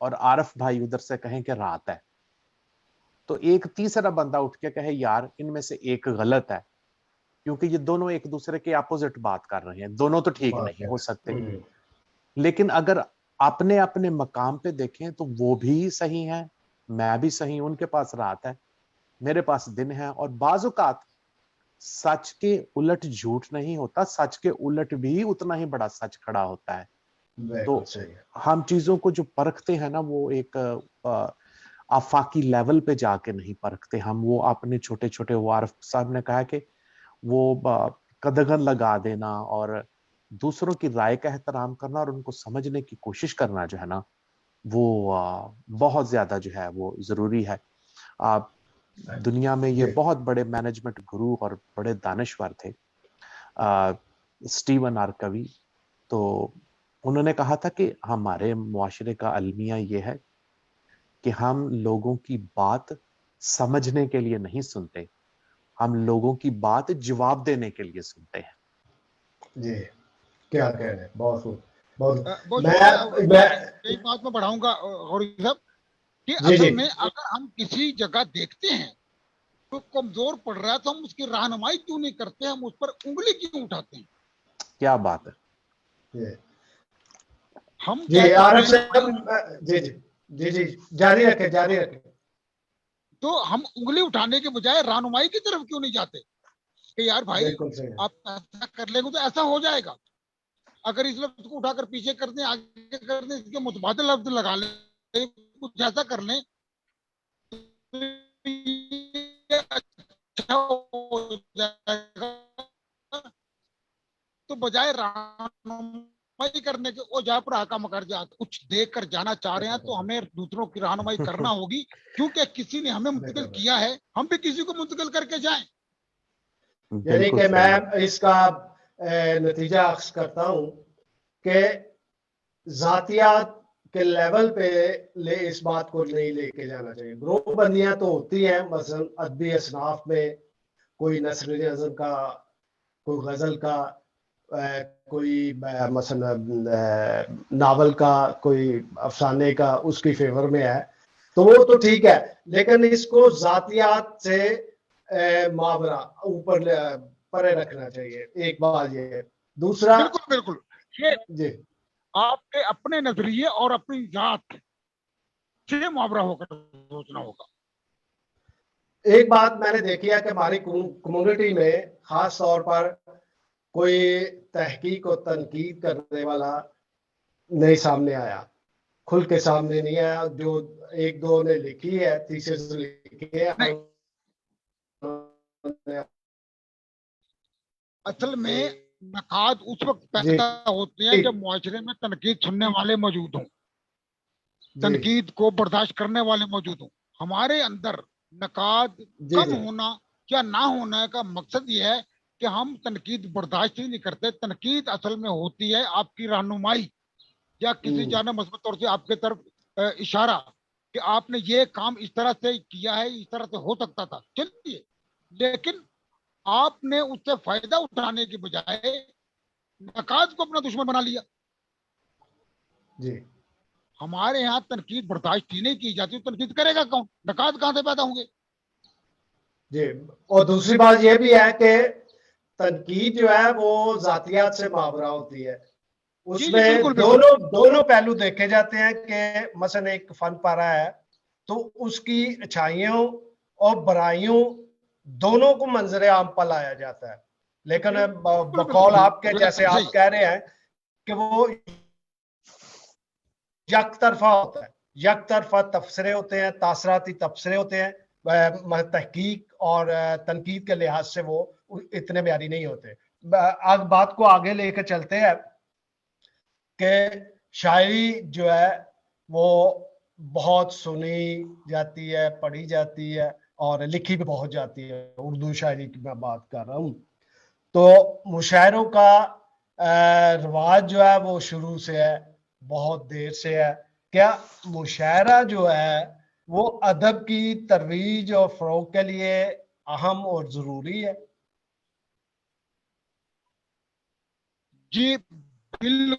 اور عارف بھائی ادھر سے کہیں کہ رات ہے, تو ایک تیسرا بندہ اٹھ کے کہے یار ان میں سے ایک غلط ہے, کیونکہ یہ دونوں ایک دوسرے کے اپوزٹ بات کر رہے ہیں, دونوں تو ٹھیک نہیں ہو سکتے. لیکن اگر اپنے اپنے مقام پہ دیکھیں تو وہ بھی صحیح ہیں, میں بھی صحیح, ان کے پاس رات ہے, میرے پاس دن ہے. اور بعض اوقات سچ کے الٹ جھوٹ نہیں ہوتا, سچ کے الٹ بھی اتنا ہی بڑا سچ کھڑا ہوتا ہے. تو ہم چیزوں کو جو پرکھتے ہیں نا وہ ایک آفاقی لیول پہ جا کے نہیں پرکھتے, ہم وہ اپنے چھوٹے چھوٹے, وارف صاحب نے کہا کہ وہ قدغن لگا دینا اور دوسروں کی رائے کا احترام کرنا اور ان کو سمجھنے کی کوشش کرنا جو ہے نا وہ بہت زیادہ جو ہے وہ ضروری ہے. دنیا میں یہ بہت بڑے مینجمنٹ گرو اور بڑے دانشور تھے, اسٹیون آر کوی, تو انہوں نے کہا تھا کہ ہمارے معاشرے کا المیہ یہ ہے کہ ہم لوگوں کی بات سمجھنے کے لیے نہیں سنتے, ہم لوگوں کی بات جواب دینے کے لیے سنتے ہیں. جی کیا کہہ رہے ہیں, بہت بہت شکریہ. یہی بات میں بڑھاؤں گا غوری صاحب کہ اصل میں اگر ہم کسی جگہ دیکھتے ہیں تو کمزور پڑ رہا ہے تو ہم اس کی رہنمائی کیوں نہیں کرتے, ہم اس پر انگلی کیوں اٹھاتے ہیں؟ کیا بات ہے. ہم جی عارف صاحب, جی جاری رکھیں تو ہم انگلی اٹھانے کے بجائے رہنمائی کی طرف کیوں نہیں جاتے کہ یار بھائی آپ ایسا کر لیں گے تو ایسا ہو جائے گا, اگر اس لفظ کو اٹھا کر پیچھے کر دیں, آگے کر دیں, اس کے متبادل لفظ لگا لیں, کچھ ایسا کر لیں اچھا ہو جائے گا. تو بجائے رہنمائی کرنے کے وہ جہاں پر حکم کر جاتے کچھ دیکھ کر جانا چاہ رہے ہیں تو ہمیں دوسروں کی رہنمائی کرنا ہوگی, کیونکہ کسی نے ہمیں منتقل کیا ہے, ہم بھی کسی کو منتقل کر کے جائیں. یعنی کہ میں اس کا نتیجہ اخذ کرتا ہوں کہ ذاتیات کے لیول پہ اس بات کو نہیں لے کے جانا چاہیے. گروپ بندیاں تو ہوتی ہیں, مثلا ادبی اصناف میں کوئی نثر نظم کا, کوئی غزل کا, کوئی مثلا ناول کا, کوئی افسانے کا, اس کی فیور میں ہے تو وہ تو ٹھیک ہے, لیکن اس کو ذاتیات سے ماورا اوپر پرے رکھنا چاہیے. ایک بات یہ ہے. دوسرا بالکل جی آپ کے اپنے نظریے اور اپنی ذات سے محاورہ ہو کر سوچنا ہوگا. ایک بات میں نے دیکھی ہے کہ ہماری کمیونٹی میں خاص طور پر کوئی تحقیق و تنقید کرنے والا نہیں سامنے آیا, کھل کے سامنے نہیں آیا. جو ایک دو نے لکھی ہے, تھیسس لکھی ہے, اصل میں نقاد اس وقت پیدا ہوتے ہیں جب معاشرے میں تنقید سننے والے موجود ہوں, تنقید کو برداشت کرنے والے موجود ہوں. ہمارے اندر نقاد کم ہونا یا نہ ہونا کا مقصد یہ ہے کہ ہم تنقید برداشت ہی نہیں کرتے. تنقید اصل میں ہوتی ہے آپ کی رہنمائی یا کسی جانب مثبت طور سے آپ کے طرف اشارہ کہ آپ نے یہ کام اس طرح سے کیا ہے, اس طرح سے ہو سکتا تھا, چلیے, لیکن آپ نے اس سے فائدہ اٹھانے کے بجائے نقاد کو اپنا دشمن بنا لیا. جی ہمارے یہاں تنقید برداشت ہی نہیں کی جاتی, تنقید کرے گا کون, نقاد کہاں سے پیدا ہوں گے. جی اور دوسری بات یہ بھی ہے کہ تنقید جو ہے وہ ذاتیات سے ماورا ہوتی ہے. اس میں دونوں پہلو دیکھے جاتے ہیں کہ مثلا ایک فن پارہ ہے تو اس کی اچھائیوں اور برائیوں دونوں کو منظر عام پر لایا جاتا ہے, لیکن بقول آپ کے جیسے آپ کہہ رہے ہیں کہ وہ یک طرفہ ہوتا ہے, یک طرفہ تبصرے ہوتے ہیں, تاثراتی تبصرے ہوتے ہیں, تحقیق اور تنقید کے لحاظ سے وہ اتنے معیاری نہیں ہوتے. آج بات کو آگے لے کے چلتے ہیں کہ شاعری جو ہے وہ بہت سنی جاتی ہے, پڑھی جاتی ہے اور لکھی بھی بہت جاتی ہے. اردو شاعری کی میں بات کر رہا ہوں. تو مشاعروں کا رواج جو ہے وہ شروع سے ہے, بہت دیر سے ہے. کیا مشاعرہ جو ہے وہ ادب کی ترویج اور فروغ کے لیے اہم اور ضروری ہے؟ جی بالکل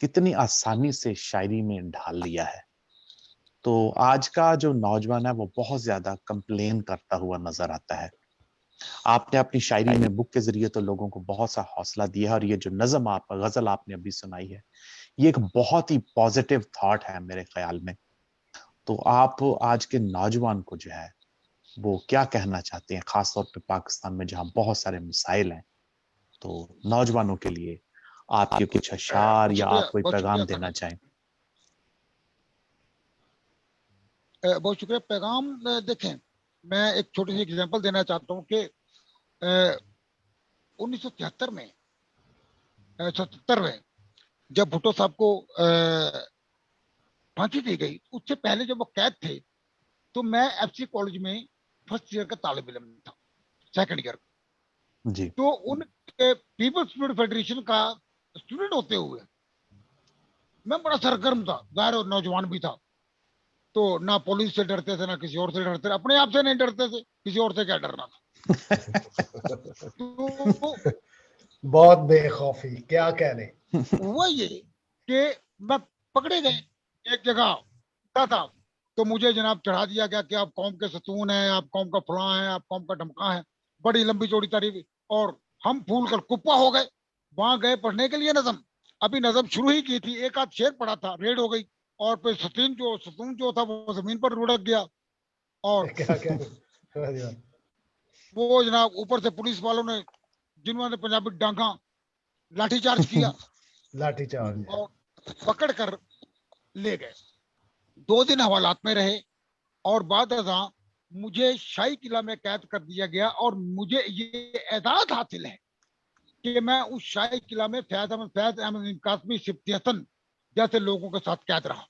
کتنی آسانی سے شاعری میں ڈھال لیا ہے. تو آج کا جو نوجوان ہے وہ بہت زیادہ کمپلین کرتا ہوا نظر آتا ہے. آپ نے اپنی شاعری میں بک کے ذریعے تو لوگوں کو بہت سا حوصلہ دیا ہے, اور یہ جو نظم غزل آپ نے ابھی سنائی ہے یہ ایک بہت ہی پازیٹیو تھاٹ ہے میرے خیال میں. تو آپ آج کے نوجوان کو جو ہے وہ کیا کہنا چاہتے ہیں, خاص طور پہ پاکستان میں جہاں بہت سارے مسائل ہیں؟ تو نوجوانوں کے لیے آپ کے کچھ اشعار یا آپ کوئی بہت پیغام شکریہ دینا چاہیں؟ بہت شکریہ. پیغام دیکھیں, میں ایک چھوٹی سی ایگزامپل دینا چاہتا ہوں کہ 1973 میں 77 میں جب بھٹو صاحب کو پھانسی دی گئی, اس سے پہلے جب وہ قید تھے تو میں ایف سی کالج میں فرسٹ ایئر کا طالب علم تھا, سیکنڈ ایئر. جی. تو ان کے پیپلز اسپرٹ فیڈریشن کا اسٹوڈنٹ ہوتے ہوئے میں بڑا سرگرم تھا, ظاہر نوجوان بھی تھا, تو نہ پولیس سے ڈرتے تھے نہ کسی اور سے ڈرتے تھے, اپنے آپ سے نہیں ڈرتے تھے, کسی اور سے کیا ڈرنا تھا. تو بہت بے خوفی, کیا کہنے. ہوا یہ کہ میں پکڑے گئے ایک جگہ تھا, تو مجھے جناب چڑھا دیا گیا کہ آپ قوم کے ستون ہیں, آپ قوم کا فلاں ہیں, آپ قوم کا ڈھمکا ہیں, بڑی لمبی چوڑی تعریف. اور ہم پھول کر کپا ہو گئے, وہاں گئے پڑھنے کے لیے نظم. ابھی نظم شروع ہی کی تھی, ایک آدھ شعر پڑا تھا, ریڈ ہو گئی, اور پھر ستون جو تھا وہ زمین پر لڑک گیا. اور کیا کہنے. وہ جناب اوپر سے پولیس والوں نے, جنہوں نے پنجابی ڈانگا, لاٹھی چارج کیا لاٹھی چارج. اور پکڑ کر لے گئے. 2 دن حوالات میں رہے, اور بعد ازاں مجھے شاہی قلعہ میں قید کر دیا گیا, اور مجھے یہ اعزاز حاصل ہے کہ میں اس شاہی قلعہ میں فیض احمد قاسمی سبتی حسن جیسے لوگوں کے ساتھ قید رہا.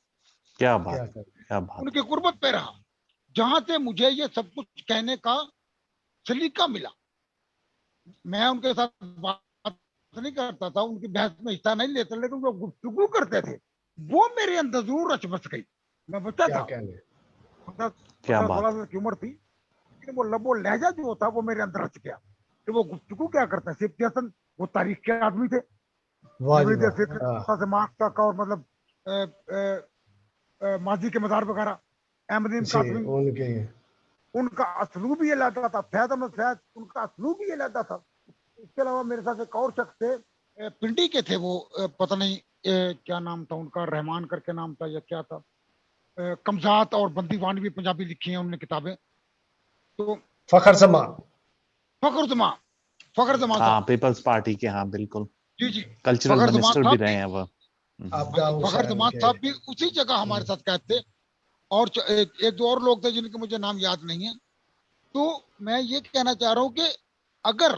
کیا بات, کیا بات. ان کی قربت پہ رہا, جہاں سے مجھے یہ سب کچھ کہنے کا سلیقہ ملا. میں ان کے ساتھ بات نہیں کرتا تھا, ان کی بحث میں حصہ نہیں لیتا, لیکن وہ گفتگو کرتے تھے, وہ میرے اندر ضرور رچ بس گئی. میں بچہ تھا, 15-16 سال کی عمر تھی, لیکن وہ لب و لہجہ جو تھا وہ میرے اندر رچ گیا کہ وہ گفتگو کیا کرتا ہے. سبتی حسن وہ تاریخ کے آدمی تھے, سے مارک تک, اور مطلب ماضی کے مزار وغیرہ. احمد قاسمی ان کا اسلوب ہی علیحدہ تھا. فیض احمد فیض ان کا اسلوب ہی علیحدہ تھا. اس کے علاوہ میرے ساتھ ایک اور شخص تھے, پنڈی کے تھے, وہ پتہ نہیں کیا نام تھا ان کا, رحمان کر کے نام تھا یا کیا تھا. کمزات اور بندی وان بھی پنجابی لکھی ہیں انہوں نے کتابیں. تو فخر زمان ہاں, پیپلز پارٹی کے, ہاں بالکل, جی جی, کلچرل فخر زمان منسٹر بھی صاحب رہے ہیں وہ. فخر زمان صاحب بھی اسی جگہ ہمارے ساتھ قید تھے, اور ایک دو اور لوگ تھے جن کے مجھے نام یاد نہیں ہے. تو میں یہ کہنا چاہ رہا ہوں کہ اگر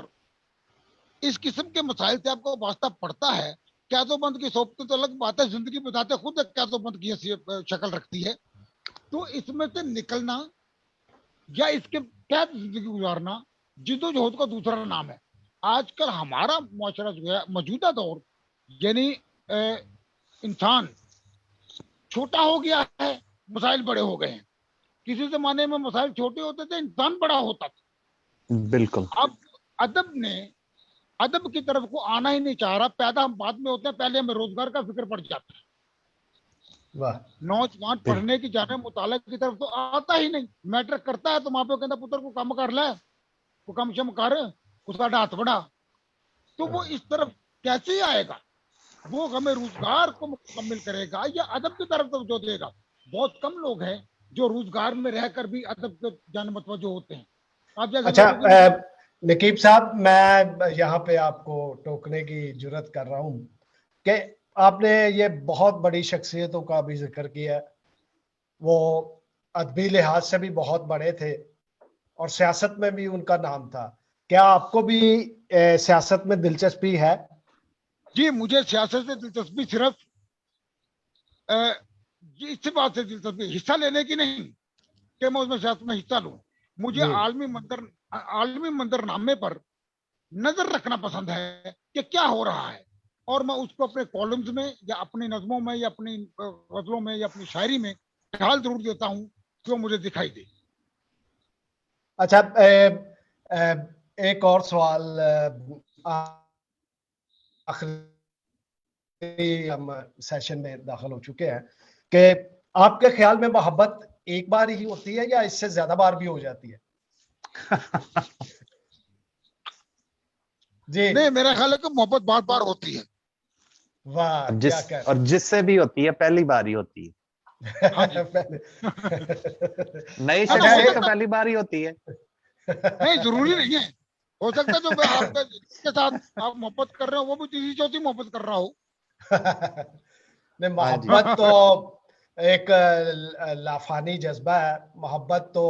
اس قسم کے مسائل سے آپ کو واسطہ پڑتا ہے, قید و بند کی صحبت تو الگ بات ہے, زندگی بتاتے خود ایک قید و بند کی شکل رکھتی ہے, تو اس میں سے نکلنا یا اس کے تحت زندگی گزارنا جدوجہد کا دوسرا نام ہے. آج کل ہمارا معاشرہ جو ہے, موجودہ دور, یعنی انسان چھوٹا ہو گیا ہے, مسائل بڑے ہو گئے ہیں. کسی زمانے میں مسائل چھوٹے ہوتے تھے, انسان بڑا ہوتا تھا. بالکل. اب ادب کی طرف کو آنا ہی نہیں چاہ رہا. پیدا ہم بعد میں ہوتے ہیں, پہلے ہمیں روزگار کا فکر پڑ جاتا ہے. نوجوان پڑھنے کی جانے مطالعہ کی طرف تو آتا ہی نہیں. میٹرک کرتا ہے تو ماں باپ کہتا پتر کو کام کر لے, کو کم شم کر, اس کا ہاتھ بڑھا. تو وہ اس طرف کیسے آئے گا؟ وہ ہمیں روزگار کو مکمل کرے گا یا ادب کی طرف توجہ دے گا؟ بہت کم لوگ ہیں جو روزگار میں رہ کر بھی ادب کے جانب متوجہ ہوتے ہیں. آپ جیسے اچھا نقیب صاحب, میں یہاں پہ آپ کو ٹوکنے کی جرات کر رہا ہوں کہ آپ نے یہ بہت بڑی شخصیتوں کا بھی ذکر کیا, وہ ادبی لحاظ سے بھی بہت بڑے تھے اور سیاست میں بھی ان کا نام تھا. کیا آپ کو بھی سیاست میں دلچسپی ہے؟ جی, مجھے سیاست سے دلچسپی صرف اس بات سے دلچسپی حصہ لینے کی نہیں کہ میں اس میں سیاست میں حصہ لوں. مجھے عالمی منظرنامے پر نظر رکھنا پسند ہے کہ کیا ہو رہا ہے, اور میں اس کو اپنے کالمز میں یا اپنی نظموں میں یا اپنی غزلوں میں یا اپنی شاعری میں ڈھال ضرور دیتا ہوں جو مجھے دکھائی دے. اچھا, ایک اور سوال آخری ہم سیشن میں داخل ہو چکے ہیں کہ آپ کے خیال میں محبت ایک بار ہی ہوتی ہے یا اس سے زیادہ بار بھی ہو جاتی ہے؟ جی نہیں، میرا خیال ہے کہ محبت بار بار ہوتی ہے. واہ کیا کہہ اور جس سے بھی ہوتی ہے پہلی بار ہی ہوتی ہے. نئی نا، شکل ہو سے تو سکتا پہلی بار ہی ہوتی ہے. نہیں، ضروری نہیں ہے. ہو سکتا ہے جو آپ کے ساتھ آپ محبت کر رہے ہو وہ بھی تیسری چوتھی محبت کر رہا ہو. نہیں، محبت تو ایک لافانی جذبہ ہے. محبت تو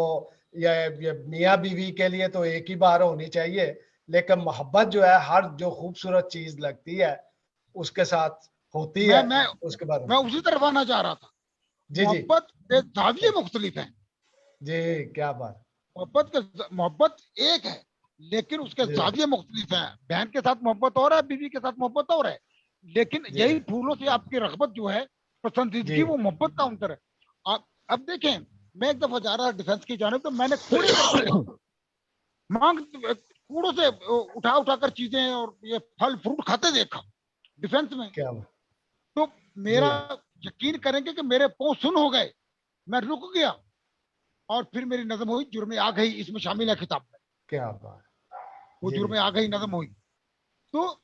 یہ میاں بیوی کے لیے تو ایک ہی بار ہونی چاہیے، لیکن محبت جو ہے ہر جو خوبصورت چیز لگتی ہے اس کے ساتھ ہوتی ہے میں اس کے بعد. اسی طرف آنا چاہ رہا تھا. جی جی محبت کے زاویے مختلف ہیں. جی کیا بات. محبت ایک ہے لیکن اس کے جی زاویے مختلف ہیں. بہن کے ساتھ محبت اور ہے، بیوی کے ساتھ محبت اور ہے، لیکن جی یہی پھولوں سے آپ کی رغبت جو ہے، پسندیدگی، جی وہ محبت کا عنصر ہے. اب دیکھیں، میں ایک دفعہ جا رہا ڈیفینس کی جانب تو میں نے کوڑے کرتے کوڑوں سے اٹھا کر چیزیں اور یہ پھل فروٹ کھاتے دیکھا ڈیفینس میں. کیا بات. تو میرا جی یقین کریں گے کہ میرے پاؤں سن ہو گئے، میں رک گیا اور پھر میری نظم ہوئی جرم آ گئی، اس میں شامل ہے کتاب میں. کیا بات. وہ جی جرم آ گئی نظم ہوئی. تو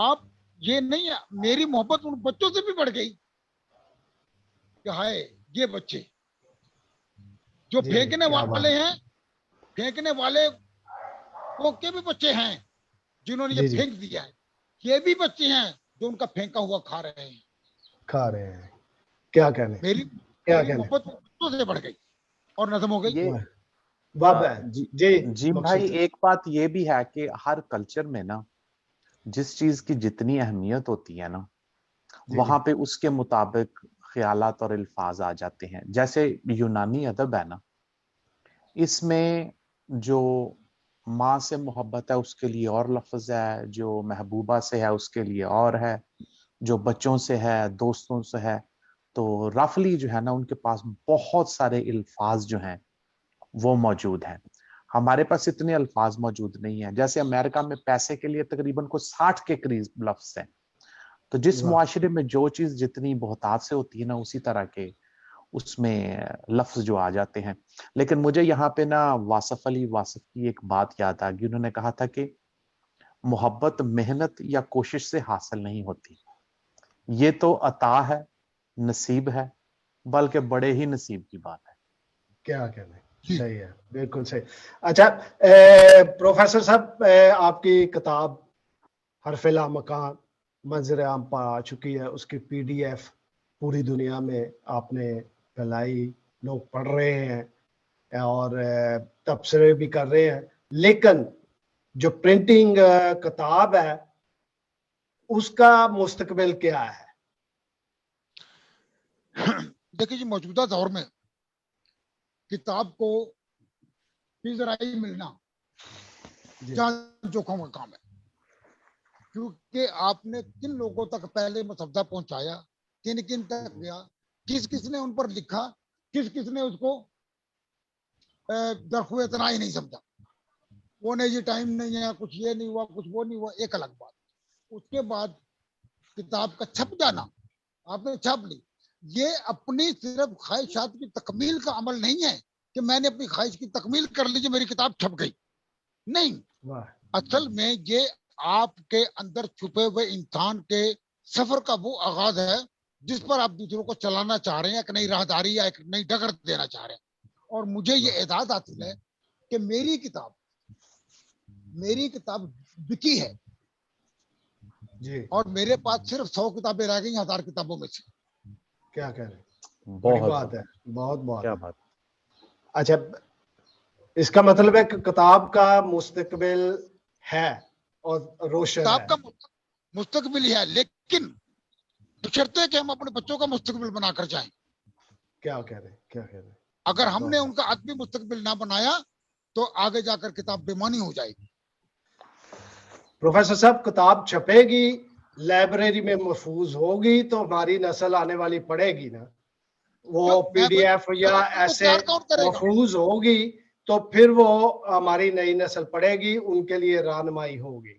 آپ یہ نہیں، میری محبت ان بچوں سے بھی بڑھ گئی کہ ہائے یہ بچے جو جی پھینکنے کیا والے بات. ہیں، پھینکنے والے وہ کے بھی بچے ہیں جنہوں نے جی یہ جی پھینک دیا ہے، یہ بھی بچے ہیں جو ان کا پھینکا ہوا کھا رہے ہیں. کھا رہے ہیں. کیا کہنے میری کیا میری کہنے. محبت بچوں سے بڑھ گئی اور نظم ہو گئی. یہ باب ہے. جی بھائی، مقصود ایک بات یہ بھی ہے کہ ہر کلچر میں نا جس چیز کی جتنی اہمیت ہوتی ہے نا جی وہاں پہ اس کے مطابق خیالات اور الفاظ آ جاتے ہیں. جیسے یونانی ادب ہے نا، اس میں جو ماں سے محبت ہے اس کے لیے اور لفظ ہے، جو محبوبہ سے ہے اس کے لیے اور ہے، جو بچوں سے ہے، دوستوں سے ہے. تو رفلی جو ہے نا ان کے پاس بہت سارے الفاظ جو ہیں وہ موجود ہیں. ہمارے پاس اتنے الفاظ موجود نہیں ہیں. جیسے امریکہ میں پیسے کے لیے تقریباً کوئی 60 کے قریب لفظ ہیں. تو جس واہ. معاشرے میں جو چیز جتنی بہتات سے ہوتی ہے نا اسی طرح کے اس میں لفظ جو آ جاتے ہیں. لیکن مجھے یہاں پہ نا واصف علی واصف کی ایک بات یاد آ گئی. انہوں نے کہا تھا کہ محبت محنت یا کوشش سے حاصل نہیں ہوتی، یہ تو عطا ہے، نصیب ہے، بلکہ بڑے ہی نصیب کی بات ہے. کیا کہنے. جی صحیح ہے، بالکل صحیح. اچھا پروفیسر صاحب، آپ کی کتاب حرف لامکان منظر عام پا آ چکی ہے. اس کی PDF پوری دنیا میں آپ نے پھیلائی، لوگ پڑھ رہے ہیں اور تبصرے بھی کر رہے ہیں. لیکن جو پرنٹنگ کتاب ہے اس کا مستقبل کیا ہے؟ دیکھیے جی، موجودہ دور میں کتاب کو ذرائع ملنا جان جوکھوں کا کام ہے، کیونکہ آپ نے کن لوگوں تک پہلے مسودہ پہنچایا، کن تک گیا، کس نے ان پر لکھا، کس نے اس کو درخو اتنا ہی نہیں سمجھا. وہ نہیں جی ٹائم نہیں ہے، کچھ یہ نہیں ہوا، کچھ وہ نہیں ہوا، ایک الگ بات. اس کے بعد کتاب کا چھپ جانا، آپ نے چھاپ لی، یہ اپنی صرف خواہشات کی تکمیل کا عمل نہیں ہے کہ میں نے اپنی خواہش کی تکمیل کر لی، میری کتاب چھپ گئی. نہیں، اصل میں یہ آپ کے اندر چھپے ہوئے انسان کے سفر کا وہ آغاز ہے جس پر آپ دوسروں کو چلانا چاہ رہے ہیں، ایک نئی راہداری یا ایک نئی ڈگر دینا چاہ رہے ہیں. اور مجھے یہ اعزاز حاصل ہے کہ میری کتاب بکی ہے جی اور میرے پاس صرف 100 کتابیں رہ گئی 1000 کتابوں میں سے. کیا کہہ رہے. بڑی بہت بات ہے، بہت. کیا بات. اچھا، اس کا مطلب ہے کہ کتاب کا مستقبل ہے اور روشن کتاب ہے. کا مستقبل ہی ہے، لیکن بشرطے کہ ہم اپنے بچوں کا مستقبل بنا کر جائیں. کیا کہہ رہے. اگر ہم نے ان کا ادبی مستقبل نہ بنایا تو آگے جا کر کتاب بے معنی ہو جائے گی. پروفیسر صاحب، کتاب چھپے گی، لائبریری میں محفوظ ہوگی تو ہماری نسل آنے والی پڑھے گی نا. وہ PDF یا ایسے تیار کون کرے گا؟ محفوظ ہوگی تو پھر وہ ہماری نئی نسل پڑھے گی، ان کے لیے رہنمائی ہوگی.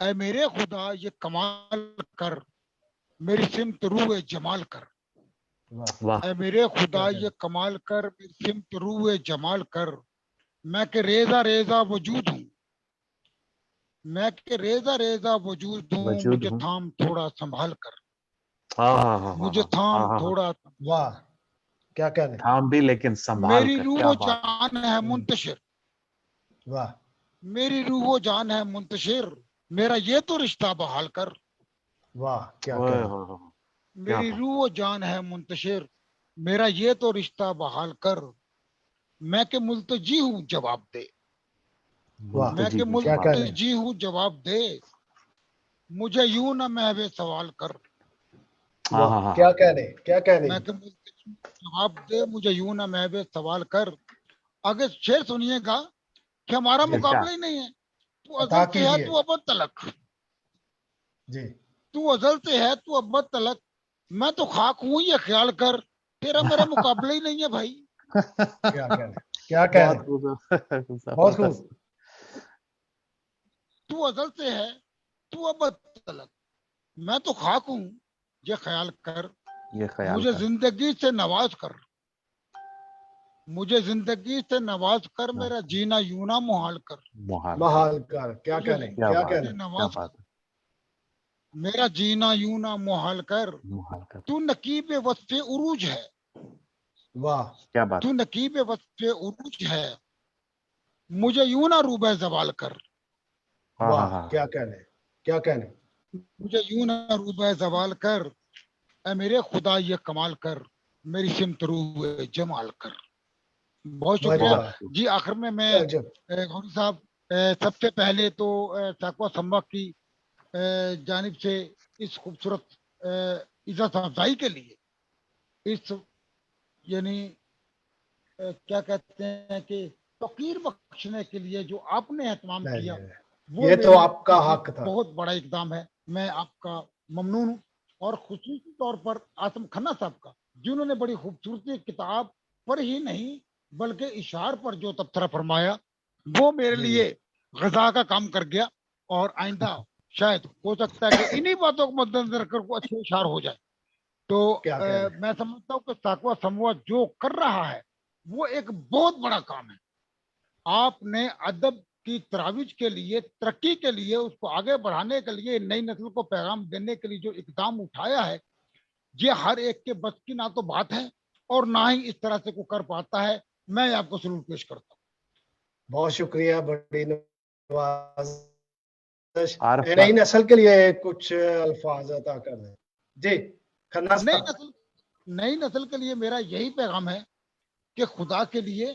اے میرے خدا یہ کمال کر میری سمت روح جمال کر. واہ اے میرے خدا یہ کمال کر میری سمت روح جمال کر. میں کہ ریزہ ریزہ وجود ہوں میں کہ ریزہ ریزہ وجود ہوں وجود مجھے ہوں تھام تھوڑا سنبھال کر. ہاں ہاں ہاں مجھے تھام تھوڑا واہ کیا کہنے تھام بھی لیکن سنبھال میری کر. روح کیا و بات جان ہے منتشر. واہ میری روح و جان ہے منتشر. میرا یہ تو رشتہ بحال کر. واہ کیا اوئے کہنے ہوئے ہوئے. میری بات. روح و جان ہے منتشر. میرا یہ تو رشتہ بحال کر. میں کہ ملتجی ہوں جواب دے. واہ میں کہ کیا کہنے ملتجی ہوں جواب دے. مجھے یوں نہ محو سوال کر. ہاں ہاں ہاں کیا کہنے کیا کہنے میں کہ ملتجی ہوں جواب دے. مجھے یوں نہ محو سوال کر. آگے شعر سنیے گا کہ ہمارا جی مقابلہ ہی نہیں ہے. تو عطا ازل سے ہے کیجیے تو ابد تلک. جی تو ازل سے ہے تو ابد تلک. میں تو خاک ہوں یہ خیال کر. تیرا میرا مقابلہ ہی نہیں ہے بھائی. کیا کہنے کیا بہت کہنے خوب بہت خوب تو ازل سے ہے تو ابد تلک. میں تو خاک ہوں یہ خیال کر. یہ خیال مجھے کر. زندگی سے نواز کر. مجھے زندگی سے نواز کر. میرا جینا یوں نہ محال کر. محال. محال کر کیا مجھے کہنے کیا کیا بات کہنے ہے کیا نواز بات ہے. میرا جینا یوں نہ محال کر. محال کر. تو نقیب وصف عروج ہے. واہ کیا بات. تو نقیب وصف عروج ہے. مجھے یوں نہ روبہ زوال کر. ہاں واہ ہاں ہاں. کیا کہنے کیا کہنے مجھے یوں نہ روبہ زوال کر. اے میرے خدا یہ کمال کر میری سمت روح جمال کر. بہت شکریہ. واہ جی آخر میں عجب غوری صاحب سب سے پہلے تو ساکوا سموا کی جانب سے اس خوبصورت عزت افزائی کے لیے اس یعنی کیا کہتے ہیں کہ توقیر بخشنے کے لیے جو آپ نے اہتمام نہیں کیا نہیں وہ یہ تو میرے آپ کا لیے حق تھا بہت بڑا اقدام ہے. میں آپ کا ممنون ہوں. اور خصوصی طور پر آسم کھنہ صاحب کا جنہوں نے بڑی خوبصورتی کتاب پر ہی نہیں بلکہ اشعار پر جو تبصرہ فرمایا وہ میرے جی لیے غذا کا کام کر گیا. اور آئندہ شاید ہو سکتا ہے کہ انہی باتوں کو مد نظر کر کو اچھے اشعار ہو جائے. تو کیا کہنے میں سمجھتا ہوں کہ ساکوا سموا جو کر رہا ہے وہ ایک بہت بڑا کام ہے. آپ نے ادب کی ترویج کے لیے ترقی کے لیے اس کو آگے بڑھانے کے لیے نئی نسل کو پیغام دینے کے لیے جو اقدام اٹھایا ہے یہ ہر ایک کے بس کی نہ تو بات ہے اور نہ ہی اس طرح سے کوئی کر پاتا ہے. میں آپ کو سلوٹ پیش کرتا ہوں. بہت شکریہ بڑی نوازش عارف نئی بھائی نسل کے لیے کچھ الفاظ عطا کر دیں جی کھنہ صاحب نئی نسل کے لیے میرا یہی پیغام ہے کہ خدا کے لیے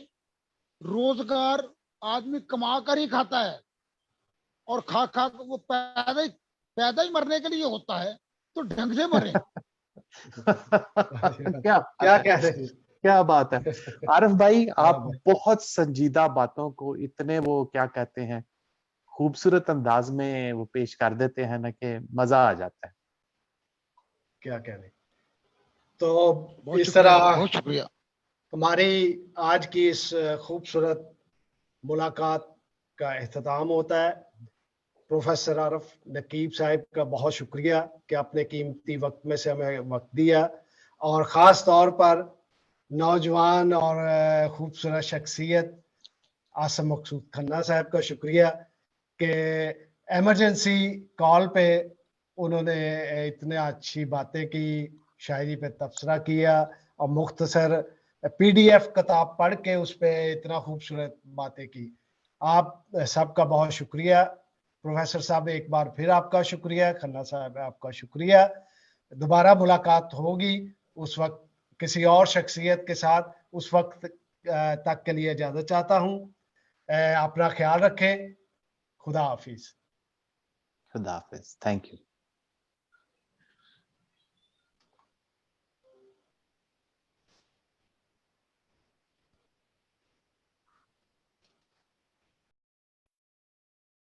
روزگار آدمی کما کر ہی کھاتا ہے اور کھا کھا وہ پیدا ہی مرنے کے لیے ہوتا ہے تو ڈھنگ سے مرے. کیا کیا کہہ رہے ہیں کیا بات ہے عارف بھائی. آپ بھائی بہت سنجیدہ باتوں کو اتنے وہ کیا کہتے ہیں خوبصورت انداز میں وہ پیش کر دیتے ہیں نا کہ مزہ آ جاتا ہے. کیا کہنے تو بہت اس شکریہ طرح بہت شکریہ. ہماری آج کی اس خوبصورت ملاقات کا اختتام ہوتا ہے. پروفیسر عارف نقیب صاحب کا بہت شکریہ کہ آپ نے قیمتی وقت میں سے ہمیں وقت دیا اور خاص طور پر نوجوان اور خوبصورت شخصیت آسم مقصود کھنہ صاحب کا شکریہ کہ ایمرجنسی کال پہ انہوں نے اتنے اچھی باتیں کی شاعری پہ تبصرہ کیا اور مختصر پی ڈی ایف کتاب پڑھ کے اس پہ اتنا خوبصورت باتیں کی. آپ سب کا بہت شکریہ. پروفیسر صاحب ایک بار پھر آپ کا شکریہ. کھنہ صاحب آپ کا شکریہ. دوبارہ ملاقات ہوگی اس وقت کسی اور شخصیت کے ساتھ. اس وقت تک کے لیے اجازت چاہتا ہوں. اپنا خیال رکھیں. خدا حافظ. خدا حافظ. Thank you.